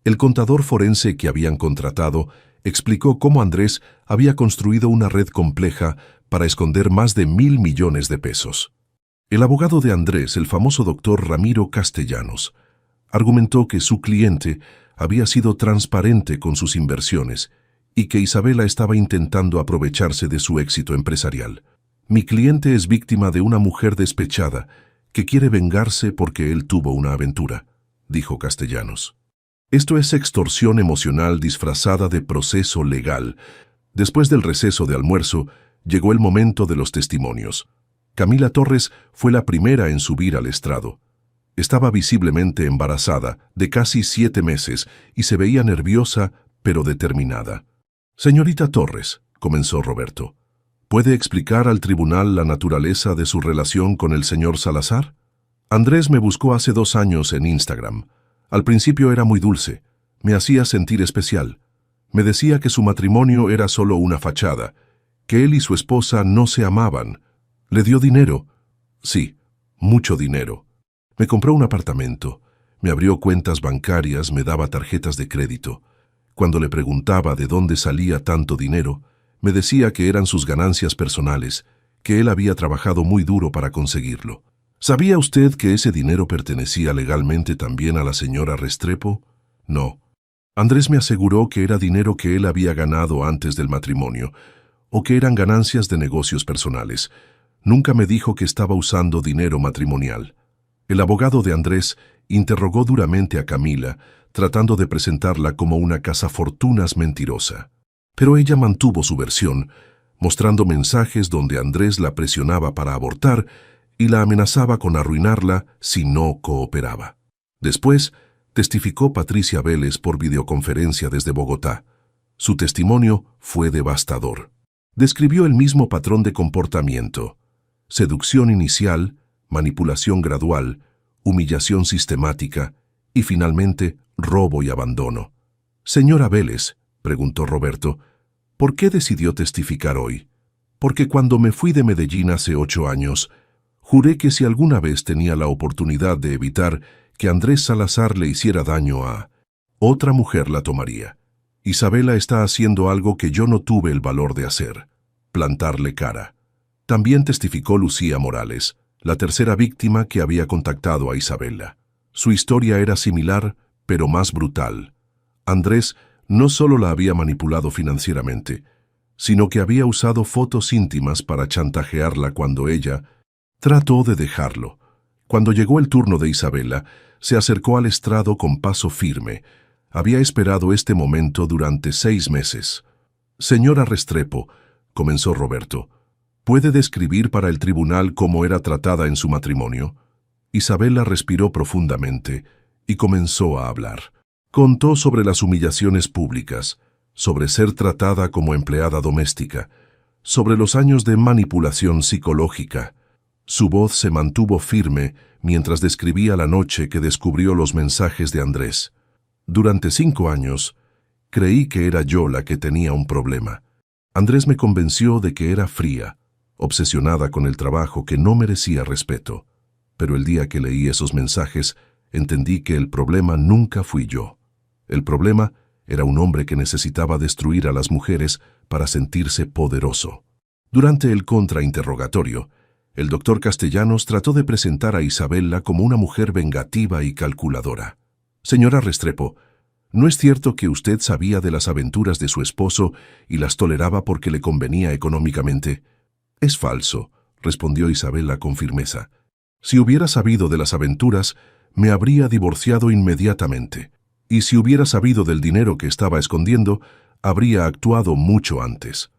El contador forense que habían contratado explicó cómo Andrés había construido una red compleja para esconder más de 1.000 millones de pesos. El abogado de Andrés, el famoso doctor Ramiro Castellanos, argumentó que su cliente había sido transparente con sus inversiones y que Isabela estaba intentando aprovecharse de su éxito empresarial. «Mi cliente es víctima de una mujer despechada que quiere vengarse porque él tuvo una aventura», dijo Castellanos. «Esto es extorsión emocional disfrazada de proceso legal». Después del receso de almuerzo, llegó el momento de los testimonios. Camila Torres fue la primera en subir al estrado. Estaba visiblemente embarazada, de casi 7 meses, y se veía nerviosa, pero determinada. «Señorita Torres», comenzó Roberto, ¿puede explicar al tribunal la naturaleza de su relación con el señor Salazar? Andrés me buscó hace 2 años en Instagram. Al principio era muy dulce, me hacía sentir especial. Me decía que su matrimonio era solo una fachada, que él y su esposa no se amaban. ¿Le dio dinero? Sí, mucho dinero. Me compró un apartamento, me abrió cuentas bancarias, me daba tarjetas de crédito. Cuando le preguntaba de dónde salía tanto dinero, me decía que eran sus ganancias personales, que él había trabajado muy duro para conseguirlo. ¿Sabía usted que ese dinero pertenecía legalmente también a la señora Restrepo? No. Andrés me aseguró que era dinero que él había ganado antes del matrimonio, o que eran ganancias de negocios personales. Nunca me dijo que estaba usando dinero matrimonial. El abogado de Andrés interrogó duramente a Camila, tratando de presentarla como una cazafortunas mentirosa. Pero ella mantuvo su versión, mostrando mensajes donde Andrés la presionaba para abortar y la amenazaba con arruinarla si no cooperaba. Después, testificó Patricia Vélez por videoconferencia desde Bogotá. Su testimonio fue devastador. Describió el mismo patrón de comportamiento: seducción inicial, manipulación gradual, humillación sistemática y, finalmente, robo y abandono. «Señora Vélez», preguntó Roberto, «¿por qué decidió testificar hoy?» «Porque cuando me fui de Medellín hace 8 años, juré que si alguna vez tenía la oportunidad de evitar que Andrés Salazar le hiciera daño a otra mujer, la tomaría. Isabela está haciendo algo que yo no tuve el valor de hacer: plantarle cara. También testificó Lucía Morales, la tercera víctima que había contactado a Isabela. Su historia era similar, pero más brutal. Andrés no solo la había manipulado financieramente, sino que había usado fotos íntimas para chantajearla cuando ella trató de dejarlo. Cuando llegó el turno de Isabela, se acercó al estrado con paso firme. Había esperado este momento durante 6 meses. «Señora Restrepo», comenzó Roberto, «¿puede describir para el tribunal cómo era tratada en su matrimonio?» Isabela respiró profundamente y comenzó a hablar. Contó sobre las humillaciones públicas, sobre ser tratada como empleada doméstica, sobre los años de manipulación psicológica. Su voz se mantuvo firme mientras describía la noche que descubrió los mensajes de Andrés. «Durante 5 años, creí que era yo la que tenía un problema. Andrés me convenció de que era fría, obsesionada con el trabajo que no merecía respeto. Pero el día que leí esos mensajes, entendí que el problema nunca fui yo. El problema era un hombre que necesitaba destruir a las mujeres para sentirse poderoso». Durante el contrainterrogatorio, el doctor Castellanos trató de presentar a Isabela como una mujer vengativa y calculadora. «Señora Restrepo, ¿no es cierto que usted sabía de las aventuras de su esposo y las toleraba porque le convenía económicamente?» «Es falso», respondió Isabela con firmeza. «Si hubiera sabido de las aventuras, me habría divorciado inmediatamente. Y si hubiera sabido del dinero que estaba escondiendo, habría actuado mucho antes.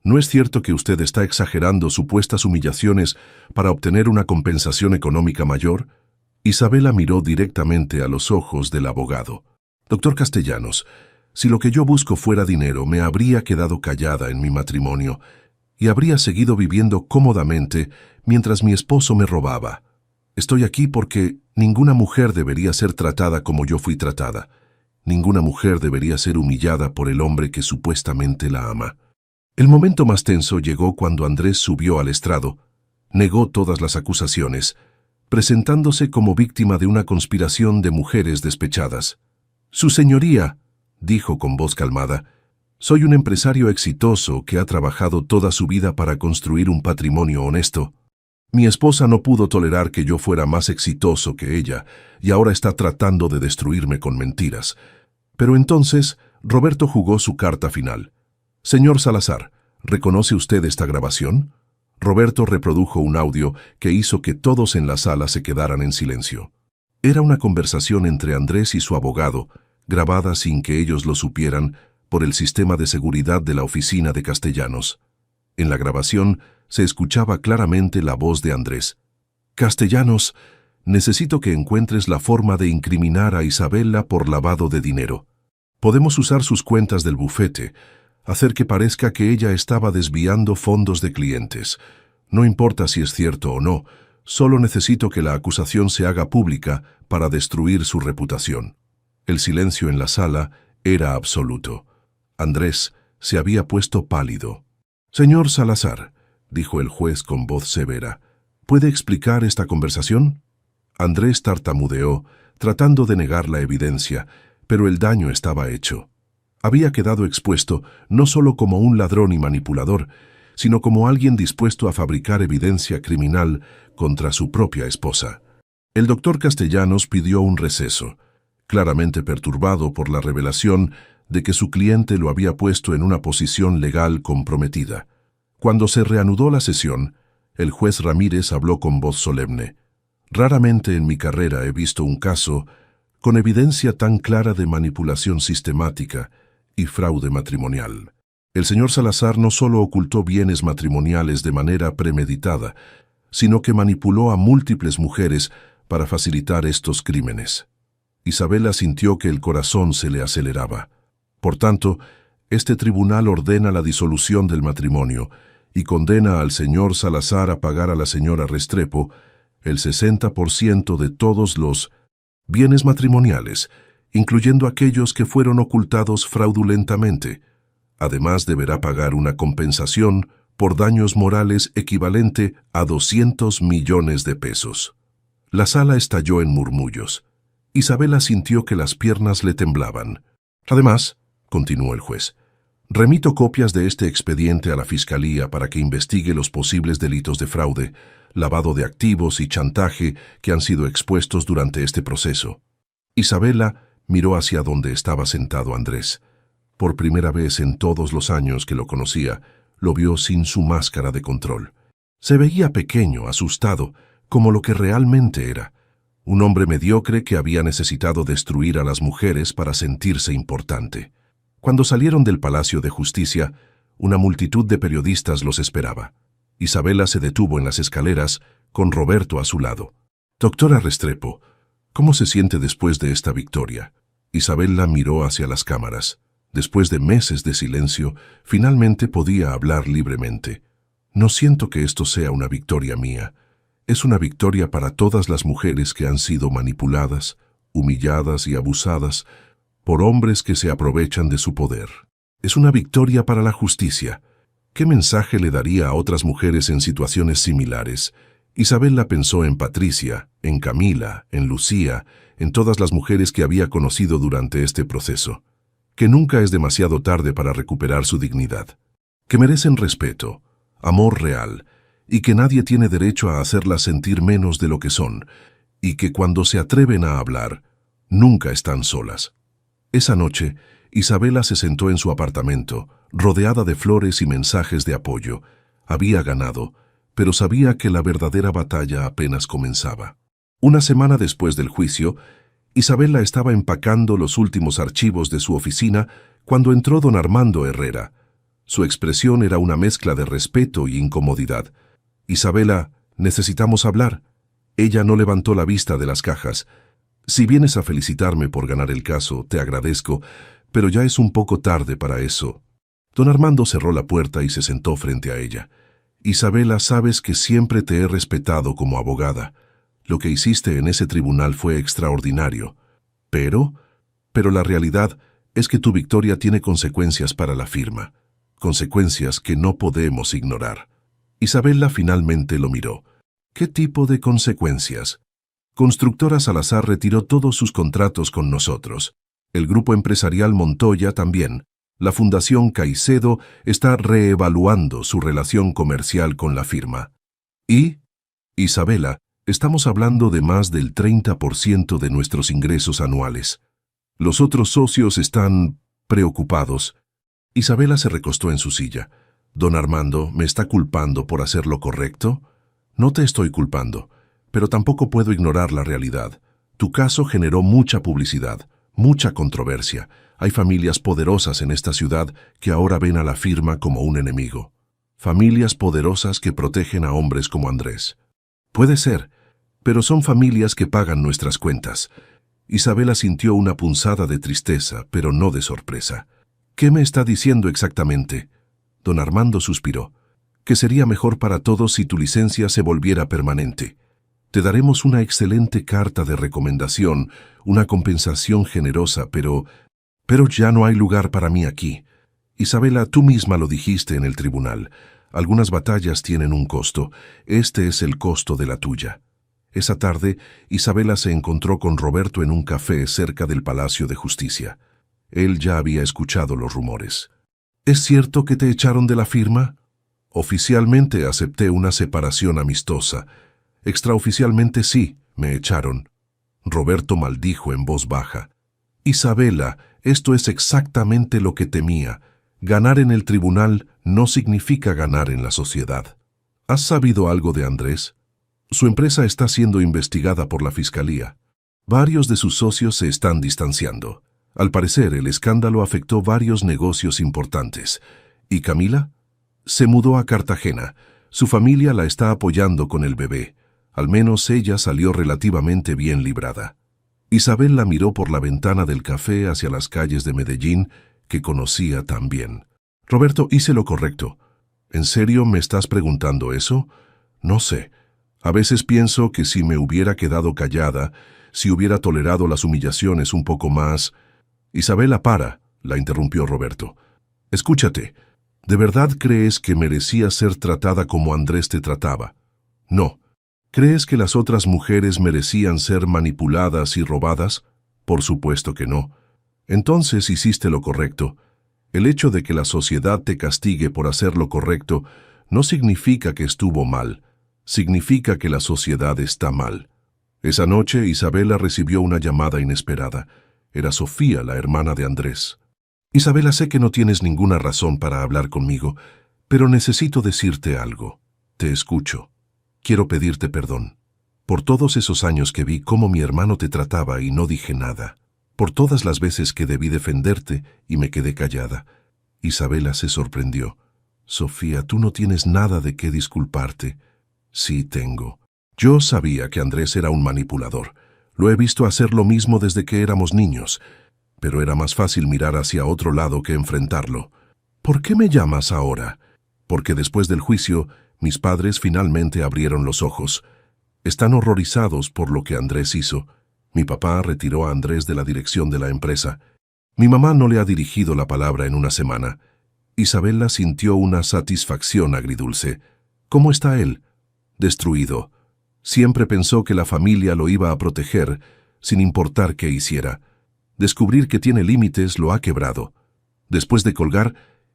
¿No es cierto que usted está exagerando supuestas humillaciones para obtener una compensación económica mayor?» Isabela miró directamente a los ojos del abogado. «Doctor Castellanos, si lo que yo busco fuera dinero, me habría quedado callada en mi matrimonio y habría seguido viviendo cómodamente mientras mi esposo me robaba. Estoy aquí porque ninguna mujer debería ser tratada como yo fui tratada. Ninguna mujer debería ser humillada por el hombre que supuestamente la ama». El momento más tenso llegó cuando Andrés subió al estrado, negó todas las acusaciones, presentándose como víctima de una conspiración de mujeres despechadas. «Su señoría», dijo con voz calmada, «soy un empresario exitoso que ha trabajado toda su vida para construir un patrimonio honesto. Mi esposa no pudo tolerar que yo fuera más exitoso que ella y ahora está tratando de destruirme con mentiras». Pero entonces Roberto jugó su carta final. «Señor Salazar, ¿reconoce usted esta grabación?». Roberto reprodujo un audio que hizo que todos en la sala se quedaran en silencio. Era una conversación entre Andrés y su abogado, grabada sin que ellos lo supieran por el sistema de seguridad de la oficina de Castellanos. En la grabación se escuchaba claramente la voz de Andrés. «Castellanos, necesito que encuentres la forma de incriminar a Isabela por lavado de dinero. Podemos usar sus cuentas del bufete, hacer que parezca que ella estaba desviando fondos de clientes. No importa si es cierto o no, solo necesito que la acusación se haga pública para destruir su reputación». El silencio en la sala era absoluto. Andrés se había puesto pálido. «Señor Salazar», dijo el juez con voz severa, «¿puede explicar esta conversación?». Andrés tartamudeó, tratando de negar la evidencia, pero el daño estaba hecho. Había quedado expuesto no solo como un ladrón y manipulador, sino como alguien dispuesto a fabricar evidencia criminal contra su propia esposa. El doctor Castellanos pidió un receso, claramente perturbado por la revelación de que su cliente lo había puesto en una posición legal comprometida. Cuando se reanudó la sesión, el juez Ramírez habló con voz solemne. «Raramente en mi carrera he visto un caso con evidencia tan clara de manipulación sistemática y fraude matrimonial. El señor Salazar no solo ocultó bienes matrimoniales de manera premeditada, sino que manipuló a múltiples mujeres para facilitar estos crímenes». Isabela sintió que el corazón se le aceleraba. «Por tanto, este tribunal ordena la disolución del matrimonio y condena al señor Salazar a pagar a la señora Restrepo el 60% de todos los bienes matrimoniales, incluyendo aquellos que fueron ocultados fraudulentamente. Además, deberá pagar una compensación por daños morales equivalente a 200 millones de pesos». La sala estalló en murmullos. Isabela sintió que las piernas le temblaban. «Además», continuó el juez. Remito copias de este expediente a la Fiscalía para que investigue los posibles delitos de fraude, lavado de activos y chantaje que han sido expuestos durante este proceso. Isabela miró hacia donde estaba sentado Andrés. Por primera vez en todos los años que lo conocía, lo vio sin su máscara de control. Se veía pequeño, asustado, como lo que realmente era. Un hombre mediocre que había necesitado destruir a las mujeres para sentirse importante. Cuando salieron del Palacio de Justicia, una multitud de periodistas los esperaba. Isabela se detuvo en las escaleras, con Roberto a su lado. «Doctora Restrepo, ¿cómo se siente después de esta victoria?» Isabela miró hacia las cámaras. Después de meses de silencio, finalmente podía hablar libremente. «No siento que esto sea una victoria mía. Es una victoria para todas las mujeres que han sido manipuladas, humilladas y abusadas por hombres que se aprovechan de su poder. Es una victoria para la justicia. ¿Qué mensaje le daría a otras mujeres en situaciones similares?» Isabela pensó en Patricia, en Camila, en Lucía, en todas las mujeres que había conocido durante este proceso. Que nunca es demasiado tarde para recuperar su dignidad. Que merecen respeto, amor real, y que nadie tiene derecho a hacerlas sentir menos de lo que son, y que cuando se atreven a hablar, nunca están solas. Esa noche, Isabela se sentó en su apartamento, rodeada de flores y mensajes de apoyo. Había ganado, pero sabía que la verdadera batalla apenas comenzaba. Una semana después del juicio, Isabela estaba empacando los últimos archivos de su oficina cuando entró don Armando Herrera. Su expresión era una mezcla de respeto y incomodidad. «Isabela, necesitamos hablar». Ella no levantó la vista de las cajas. «Si vienes a felicitarme por ganar el caso, te agradezco, pero ya es un poco tarde para eso». Don Armando cerró la puerta y se sentó frente a ella. «Isabela, sabes que siempre te he respetado como abogada. Lo que hiciste en ese tribunal fue extraordinario. Pero la realidad es que tu victoria tiene consecuencias para la firma. Consecuencias que no podemos ignorar». Isabela finalmente lo miró. «¿Qué tipo de consecuencias?» «Constructora Salazar retiró todos sus contratos con nosotros. El grupo empresarial Montoya también. La Fundación Caicedo está reevaluando su relación comercial con la firma. Y, Isabela, estamos hablando de más del 30% de nuestros ingresos anuales. Los otros socios están preocupados». Isabela se recostó en su silla. «Don Armando, ¿me está culpando por hacer lo correcto?» «No te estoy culpando, pero tampoco puedo ignorar la realidad. Tu caso generó mucha publicidad, mucha controversia. Hay familias poderosas en esta ciudad que ahora ven a la firma como un enemigo. Familias poderosas que protegen a hombres como Andrés. Puede ser, pero son familias que pagan nuestras cuentas». Isabela sintió una punzada de tristeza, pero no de sorpresa. «¿Qué me está diciendo exactamente?» Don Armando suspiró. «Que sería mejor para todos si tu licencia se volviera permanente. Te daremos una excelente carta de recomendación, una compensación generosa, pero ya no hay lugar para mí aquí. Isabela, tú misma lo dijiste en el tribunal. Algunas batallas tienen un costo. Este es el costo de la tuya». Esa tarde, Isabela se encontró con Roberto en un café cerca del Palacio de Justicia. Él ya había escuchado los rumores. «¿Es cierto que te echaron de la firma?» «Oficialmente acepté una separación amistosa. Extraoficialmente sí, me echaron». Roberto maldijo en voz baja. «Isabela, esto es exactamente lo que temía. Ganar en el tribunal no significa ganar en la sociedad. ¿Has sabido algo de Andrés? Su empresa está siendo investigada por la Fiscalía. Varios de sus socios se están distanciando. Al parecer, el escándalo afectó varios negocios importantes. ¿Y Camila? Se mudó a Cartagena. Su familia la está apoyando con el bebé. Al menos ella salió relativamente bien librada». Isabel la miró por la ventana del café hacia las calles de Medellín, que conocía tan bien. «Roberto, hice lo correcto». «¿En serio me estás preguntando eso?» «No sé. A veces pienso que si me hubiera quedado callada, si hubiera tolerado las humillaciones un poco más...» «Isabela, para», la interrumpió Roberto. «Escúchate, ¿de verdad crees que merecía ser tratada como Andrés te trataba? No. ¿Crees que las otras mujeres merecían ser manipuladas y robadas? Por supuesto que no. Entonces hiciste lo correcto. El hecho de que la sociedad te castigue por hacer lo correcto no significa que estuvo mal, significa que la sociedad está mal. Esa noche Isabela recibió una llamada inesperada. Era Sofía, la hermana de Andrés. Isabela, sé que no tienes ninguna razón para hablar conmigo, pero necesito decirte algo. Te escucho. Quiero pedirte perdón. Por todos esos años que vi cómo mi hermano te trataba y no dije nada. Por todas las veces que debí defenderte y me quedé callada. Isabela se sorprendió. Sofía, tú no tienes nada de qué disculparte. Sí tengo. Yo sabía que Andrés era un manipulador. Lo he visto hacer lo mismo desde que éramos niños. Pero era más fácil mirar hacia otro lado que enfrentarlo. ¿Por qué me llamas ahora? Porque después del juicio, mis padres finalmente abrieron los ojos. Están horrorizados por lo que Andrés hizo. Mi papá retiró a Andrés de la dirección de la empresa. Mi mamá no le ha dirigido la palabra en una semana. Isabela sintió una satisfacción agridulce. ¿Cómo está él? Destruido. Siempre pensó que la familia lo iba a proteger, sin importar qué hiciera. Descubrir que tiene límites lo ha quebrado. Después de colgar,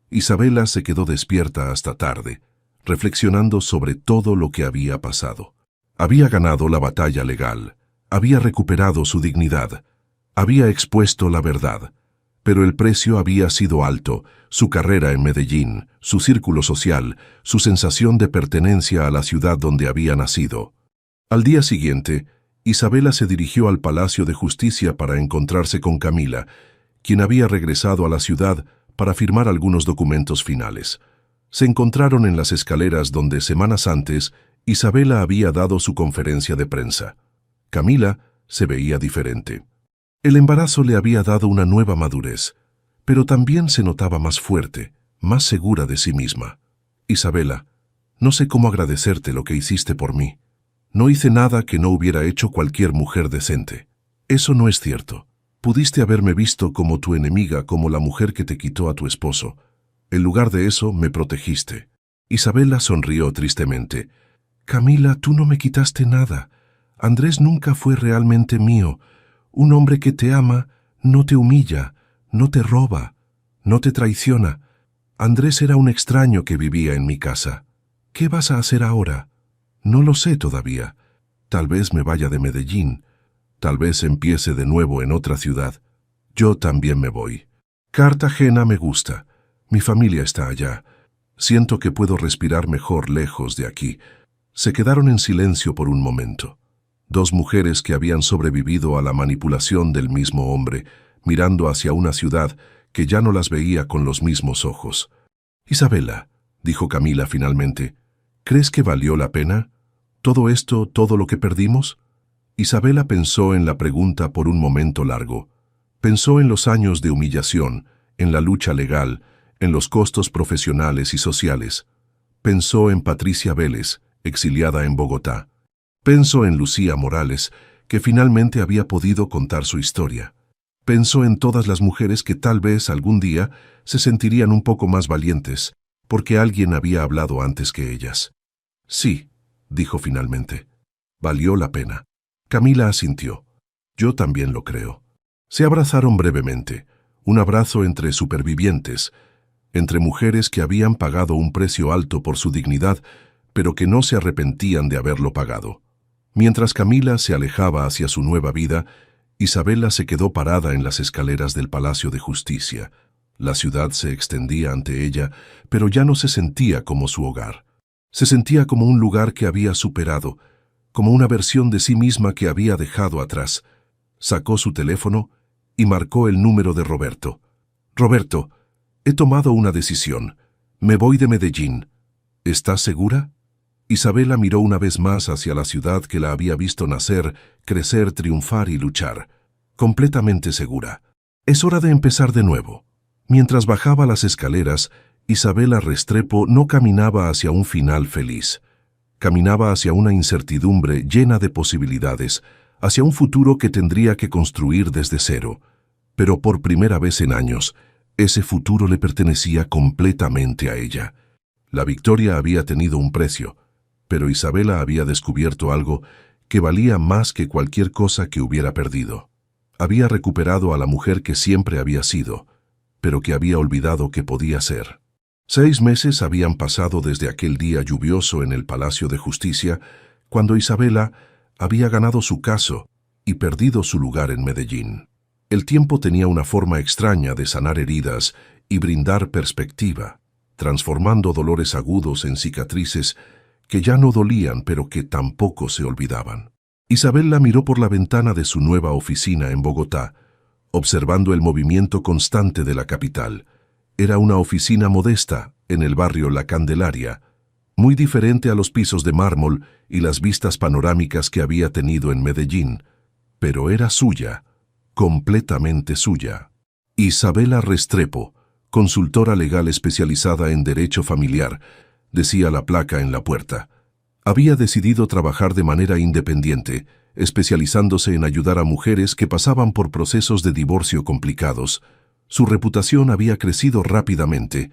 Isabela se quedó despierta hasta tarde, reflexionando sobre todo lo que había pasado. Había ganado la batalla legal. Había recuperado su dignidad, había expuesto la verdad, pero el precio había sido alto, su carrera en Medellín, su círculo social, su sensación de pertenencia a la ciudad donde había nacido. Al día siguiente, Isabela se dirigió al Palacio de Justicia para encontrarse con Camila, quien había regresado a la ciudad para firmar algunos documentos finales. Se encontraron en las escaleras donde semanas antes Isabela había dado su conferencia de prensa. Camila se veía diferente. El embarazo le había dado una nueva madurez, pero también se notaba más fuerte, más segura de sí misma. Isabela, no sé cómo agradecerte lo que hiciste por mí. No hice nada que no hubiera hecho cualquier mujer decente. Eso no es cierto. Pudiste haberme visto como tu enemiga, como la mujer que te quitó a tu esposo. En lugar de eso, me protegiste. Isabela sonrió tristemente. Camila, tú no me quitaste nada. Andrés nunca fue realmente mío. Un hombre que te ama no te humilla, no te roba, no te traiciona. Andrés era un extraño que vivía en mi casa. ¿Qué vas a hacer ahora? No lo sé todavía. Tal vez me vaya de Medellín. Tal vez empiece de nuevo en otra ciudad. Yo también me voy. Cartagena me gusta. Mi familia está allá. Siento que puedo respirar mejor lejos de aquí. Se quedaron en silencio por un momento. Dos mujeres que habían sobrevivido a la manipulación del mismo hombre, mirando hacia una ciudad que ya no las veía con los mismos ojos. Isabela, dijo Camila finalmente, ¿crees que valió la pena? ¿Todo esto, todo lo que perdimos? Isabela pensó en la pregunta por un momento largo. Pensó en los años de humillación, en la lucha legal, en los costos profesionales y sociales. Pensó en Patricia Vélez, exiliada en Bogotá. Pensó en Lucía Morales, que finalmente había podido contar su historia. Pensó en todas las mujeres que tal vez algún día se sentirían un poco más valientes, porque alguien había hablado antes que ellas. Sí, dijo finalmente. Valió la pena. Camila asintió. Yo también lo creo. Se abrazaron brevemente, un abrazo entre supervivientes, entre mujeres que habían pagado un precio alto por su dignidad, pero que no se arrepentían de haberlo pagado. Mientras Camila se alejaba hacia su nueva vida, Isabela se quedó parada en las escaleras del Palacio de Justicia. La ciudad se extendía ante ella, pero ya no se sentía como su hogar. Se sentía como un lugar que había superado, como una versión de sí misma que había dejado atrás. Sacó su teléfono y marcó el número de Roberto. Roberto, he tomado una decisión. Me voy de Medellín. ¿Estás segura? Isabela miró una vez más hacia la ciudad que la había visto nacer, crecer, triunfar y luchar. Completamente segura. Es hora de empezar de nuevo. Mientras bajaba las escaleras, Isabela Restrepo no caminaba hacia un final feliz. Caminaba hacia una incertidumbre llena de posibilidades, hacia un futuro que tendría que construir desde cero. Pero por primera vez en años, ese futuro le pertenecía completamente a ella. La victoria había tenido un precio, pero Isabela había descubierto algo que valía más que cualquier cosa que hubiera perdido. Había recuperado a la mujer que siempre había sido. pero que había olvidado que podía ser. 6 meses habían pasado desde aquel día lluvioso en el Palacio de Justicia, cuando Isabela había ganado su caso y perdido su lugar en Medellín. El tiempo tenía una forma extraña de sanar heridas y brindar perspectiva, transformando dolores agudos en cicatrices que ya no dolían pero que tampoco se olvidaban. Isabela miró por la ventana de su nueva oficina en Bogotá, observando el movimiento constante de la capital. Era una oficina modesta en el barrio La Candelaria, muy diferente a los pisos de mármol y las vistas panorámicas que había tenido en Medellín, pero era suya, completamente suya. Isabela Restrepo, consultora legal especializada en derecho familiar, decía la placa en la puerta. Había decidido trabajar de manera independiente, especializándose en ayudar a mujeres que pasaban por procesos de divorcio complicados. Su reputación había crecido rápidamente.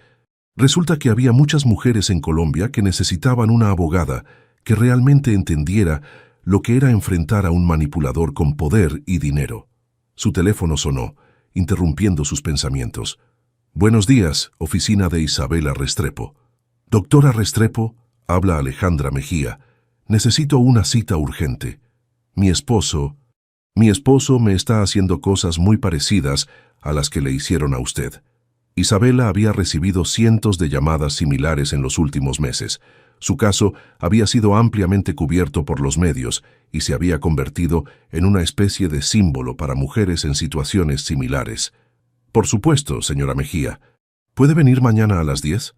Resulta que había muchas mujeres en Colombia que necesitaban una abogada que realmente entendiera lo que era enfrentar a un manipulador con poder y dinero. Su teléfono sonó, interrumpiendo sus pensamientos. «Buenos días, oficina de Isabela Restrepo». «Doctora Restrepo», habla Alejandra Mejía. «Necesito una cita urgente. Mi esposo me está haciendo cosas muy parecidas a las que le hicieron a usted». Isabela había recibido cientos de llamadas similares en los últimos meses. Su caso había sido ampliamente cubierto por los medios y se había convertido en una especie de símbolo para mujeres en situaciones similares. «Por supuesto, señora Mejía. ¿Puede venir mañana a las 10?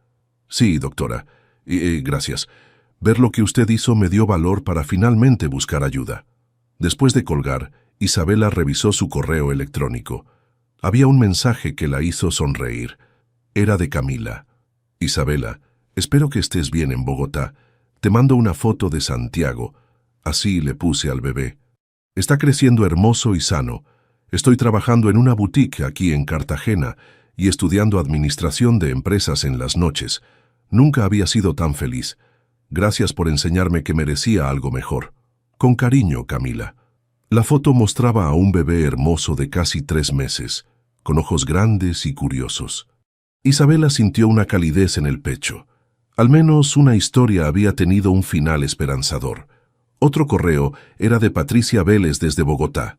«Sí, doctora. Gracias. Ver lo que usted hizo me dio valor para finalmente buscar ayuda». Después de colgar, Isabela revisó su correo electrónico. Había un mensaje que la hizo sonreír. Era de Camila. «Isabela, espero que estés bien en Bogotá. Te mando una foto de Santiago». Así le puse al bebé. «Está creciendo hermoso y sano. Estoy trabajando en una boutique aquí en Cartagena y estudiando administración de empresas en las noches. Nunca había sido tan feliz. Gracias por enseñarme que merecía algo mejor. Con cariño, Camila». La foto mostraba a un bebé hermoso de casi 3 meses, con ojos grandes y curiosos. Isabela sintió una calidez en el pecho. Al menos una historia había tenido un final esperanzador. Otro correo era de Patricia Vélez desde Bogotá.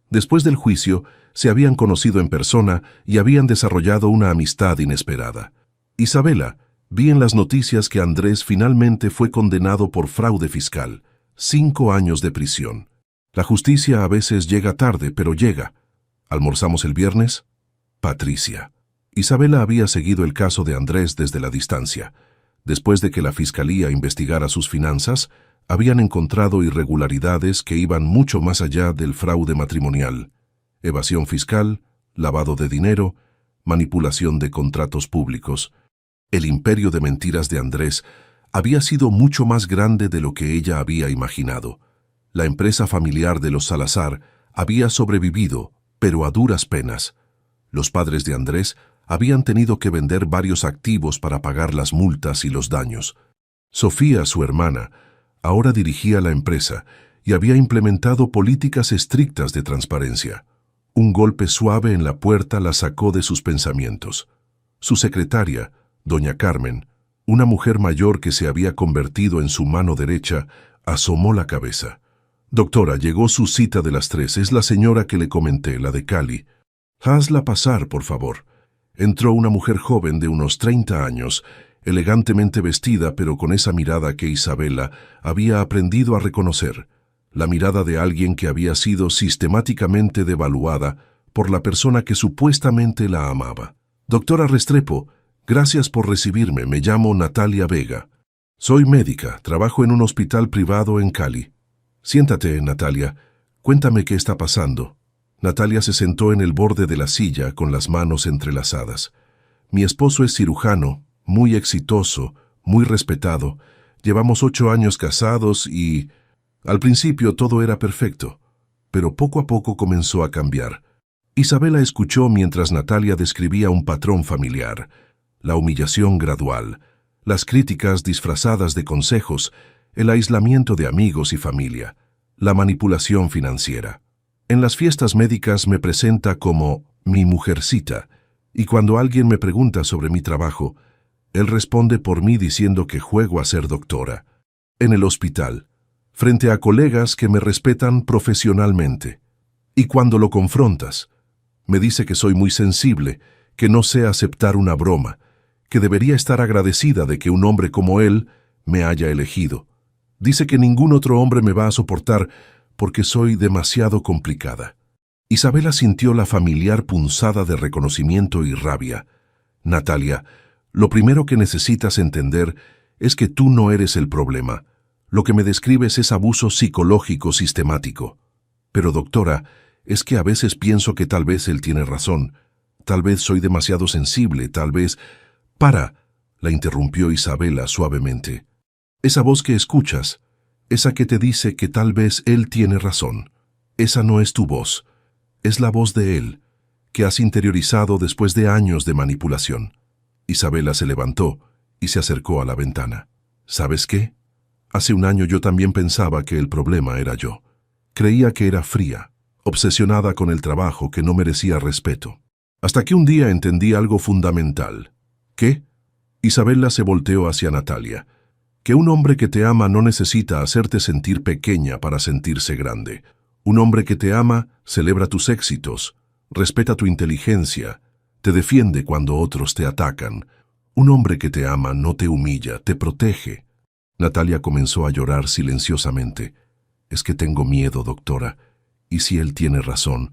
Después del juicio, se habían conocido en persona y habían desarrollado una amistad inesperada. «Isabela, vi en las noticias que Andrés finalmente fue condenado por fraude fiscal. 5 años de prisión. La justicia a veces llega tarde, pero llega. ¿Almorzamos el viernes?» Patricia. Isabela había seguido el caso de Andrés desde la distancia. Después de que la fiscalía investigara sus finanzas, habían encontrado irregularidades que iban mucho más allá del fraude matrimonial. Evasión fiscal, lavado de dinero, manipulación de contratos públicos. El imperio de mentiras de Andrés había sido mucho más grande de lo que ella había imaginado. La empresa familiar de los Salazar había sobrevivido, pero a duras penas. Los padres de Andrés habían tenido que vender varios activos para pagar las multas y los daños. Sofía, su hermana, ahora dirigía la empresa y había implementado políticas estrictas de transparencia. Un golpe suave en la puerta la sacó de sus pensamientos. Su secretaria, doña Carmen, una mujer mayor que se había convertido en su mano derecha, asomó la cabeza. «Doctora, llegó su cita de las 3. Es la señora que le comenté, la de Cali. Hazla pasar, por favor». Entró una mujer joven de unos 30 años, elegantemente vestida, pero con esa mirada que Isabela había aprendido a reconocer. La mirada de alguien que había sido sistemáticamente devaluada por la persona que supuestamente la amaba. «Doctora Restrepo, gracias por recibirme. Me llamo Natalia Vega. Soy médica, trabajo en un hospital privado en Cali». «Siéntate, Natalia. Cuéntame qué está pasando». Natalia se sentó en el borde de la silla con las manos entrelazadas. «Mi esposo es cirujano, muy exitoso, muy respetado. Llevamos 8 años casados y... Al principio todo era perfecto, pero poco a poco comenzó a cambiar». Isabela escuchó mientras Natalia describía un patrón familiar, la humillación gradual, las críticas disfrazadas de consejos, el aislamiento de amigos y familia, la manipulación financiera. «En las fiestas médicas me presenta como mi mujercita Y cuando alguien me pregunta sobre mi trabajo, él responde por mí diciendo que juego a ser doctora. En el hospital, frente a colegas que me respetan profesionalmente. Y cuando lo confrontas, me dice que soy muy sensible, que no sé aceptar una broma, que debería estar agradecida de que un hombre como él me haya elegido. Dice que ningún otro hombre me va a soportar porque soy demasiado complicada. Isabela sintió la familiar punzada de reconocimiento y rabia. Natalia, lo primero que necesitas entender es que tú no eres el problema. Lo que me describes es abuso psicológico sistemático. Pero doctora, es que a veces pienso que tal vez él tiene razón. Tal vez soy demasiado sensible, tal vez... ¡Para!, la interrumpió Isabela suavemente. Esa voz que escuchas, esa que te dice que tal vez él tiene razón, esa no es tu voz, es la voz de él, que has interiorizado después de años de manipulación. Isabela se levantó y se acercó a la ventana. ¿Sabes qué? Hace un año yo también pensaba que el problema era yo. Creía que era fría, obsesionada con el trabajo que no merecía respeto. Hasta que un día entendí algo fundamental. ¿Qué? Isabela se volteó hacia Natalia. Que un hombre que te ama no necesita hacerte sentir pequeña para sentirse grande. Un hombre que te ama celebra tus éxitos, respeta tu inteligencia, te defiende cuando otros te atacan. Un hombre que te ama no te humilla, te protege. Natalia comenzó a llorar silenciosamente. Es que tengo miedo, doctora. ¿Y si él tiene razón?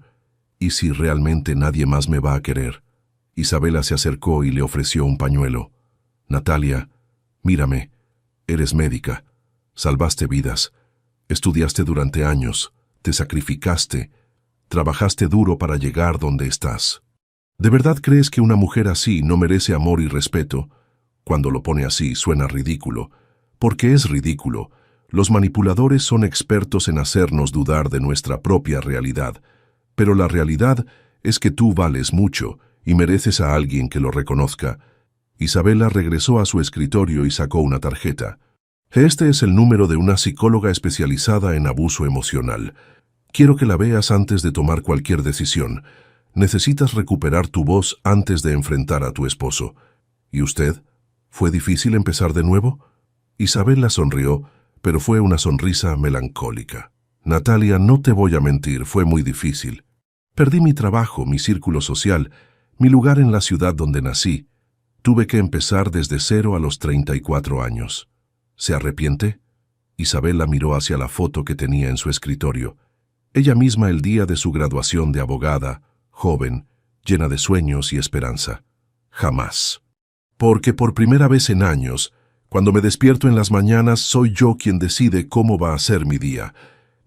¿Y si realmente nadie más me va a querer? Isabela se acercó y le ofreció un pañuelo. Natalia, mírame. Eres médica. Salvaste vidas. Estudiaste durante años. Te sacrificaste. Trabajaste duro para llegar donde estás. ¿De verdad crees que una mujer así no merece amor y respeto? Cuando lo pone así suena ridículo. Porque es ridículo. Los manipuladores son expertos en hacernos dudar de nuestra propia realidad. Pero la realidad es que tú vales mucho y mereces a alguien que lo reconozca. Isabela regresó a su escritorio y sacó una tarjeta. Este es el número de una psicóloga especializada en abuso emocional. Quiero que la veas antes de tomar cualquier decisión. Necesitas recuperar tu voz antes de enfrentar a tu esposo. ¿Y usted? ¿Fue difícil empezar de nuevo? Isabela sonrió, pero fue una sonrisa melancólica. Natalia, no te voy a mentir, fue muy difícil. Perdí mi trabajo, mi círculo social, mi lugar en la ciudad donde nací. Tuve que empezar desde cero a los 34 años. ¿Se arrepiente? Isabela miró hacia la foto que tenía en su escritorio. Ella misma el día de su graduación de abogada, joven, llena de sueños y esperanza. Jamás. Porque por primera vez en años, cuando me despierto en las mañanas, soy yo quien decide cómo va a ser mi día.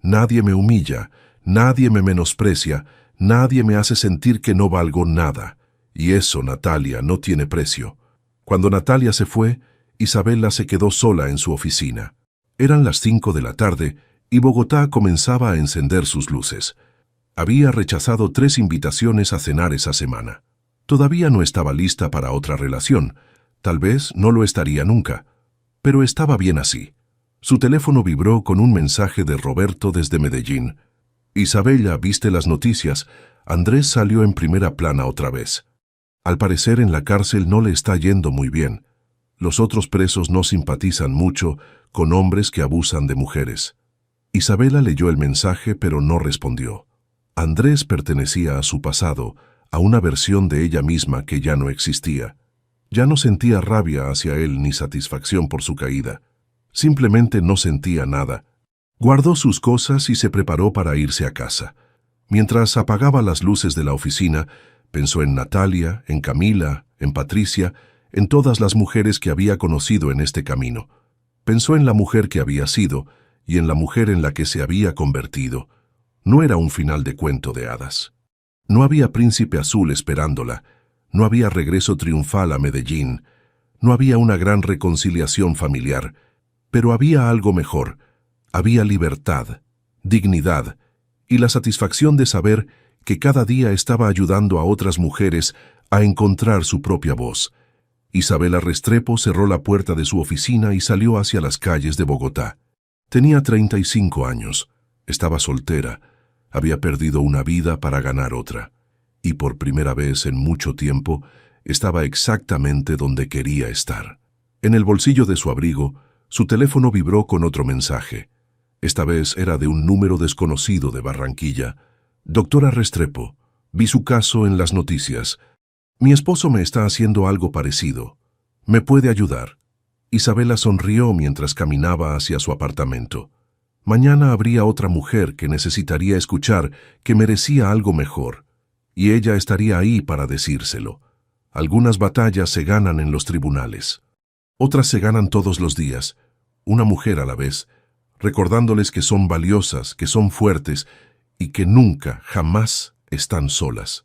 Nadie me humilla, nadie me menosprecia, nadie me hace sentir que no valgo nada. Y eso, Natalia, no tiene precio. Cuando Natalia se fue, Isabela se quedó sola en su oficina. Eran las 5 de la tarde y Bogotá comenzaba a encender sus luces. Había rechazado 3 invitaciones a cenar esa semana. Todavía no estaba lista para otra relación. Tal vez no lo estaría nunca. Pero estaba bien así. Su teléfono vibró con un mensaje de Roberto desde Medellín. Isabela, ¿viste las noticias? Andrés salió en primera plana otra vez. Al parecer en la cárcel no le está yendo muy bien. Los otros presos no simpatizan mucho con hombres que abusan de mujeres. Isabela leyó el mensaje pero no respondió. Andrés pertenecía a su pasado, a una versión de ella misma que ya no existía. Ya no sentía rabia hacia él ni satisfacción por su caída. Simplemente no sentía nada. Guardó sus cosas y se preparó para irse a casa. Mientras apagaba las luces de la oficina, pensó en Natalia, en Camila, en Patricia, en todas las mujeres que había conocido en este camino. Pensó en la mujer que había sido y en la mujer en la que se había convertido. No era un final de cuento de hadas. No había príncipe azul esperándola. No había regreso triunfal a Medellín. No había una gran reconciliación familiar. Pero había algo mejor. Había libertad, dignidad y la satisfacción de saber que cada día estaba ayudando a otras mujeres a encontrar su propia voz. Isabela Restrepo cerró la puerta de su oficina y salió hacia las calles de Bogotá. Tenía 35 años, estaba soltera, había perdido una vida para ganar otra. y por primera vez en mucho tiempo estaba exactamente donde quería estar. En el bolsillo de su abrigo, su teléfono vibró con otro mensaje. Esta vez era de un número desconocido de Barranquilla. Doctora Restrepo, vi su caso en las noticias. Mi esposo me está haciendo algo parecido. ¿Me puede ayudar? Isabela sonrió mientras caminaba hacia su apartamento. Mañana habría otra mujer que necesitaría escuchar que merecía algo mejor, y ella estaría ahí para decírselo. Algunas batallas se ganan en los tribunales. Otras se ganan todos los días, una mujer a la vez, recordándoles que son valiosas, que son fuertes y que nunca, jamás están solas.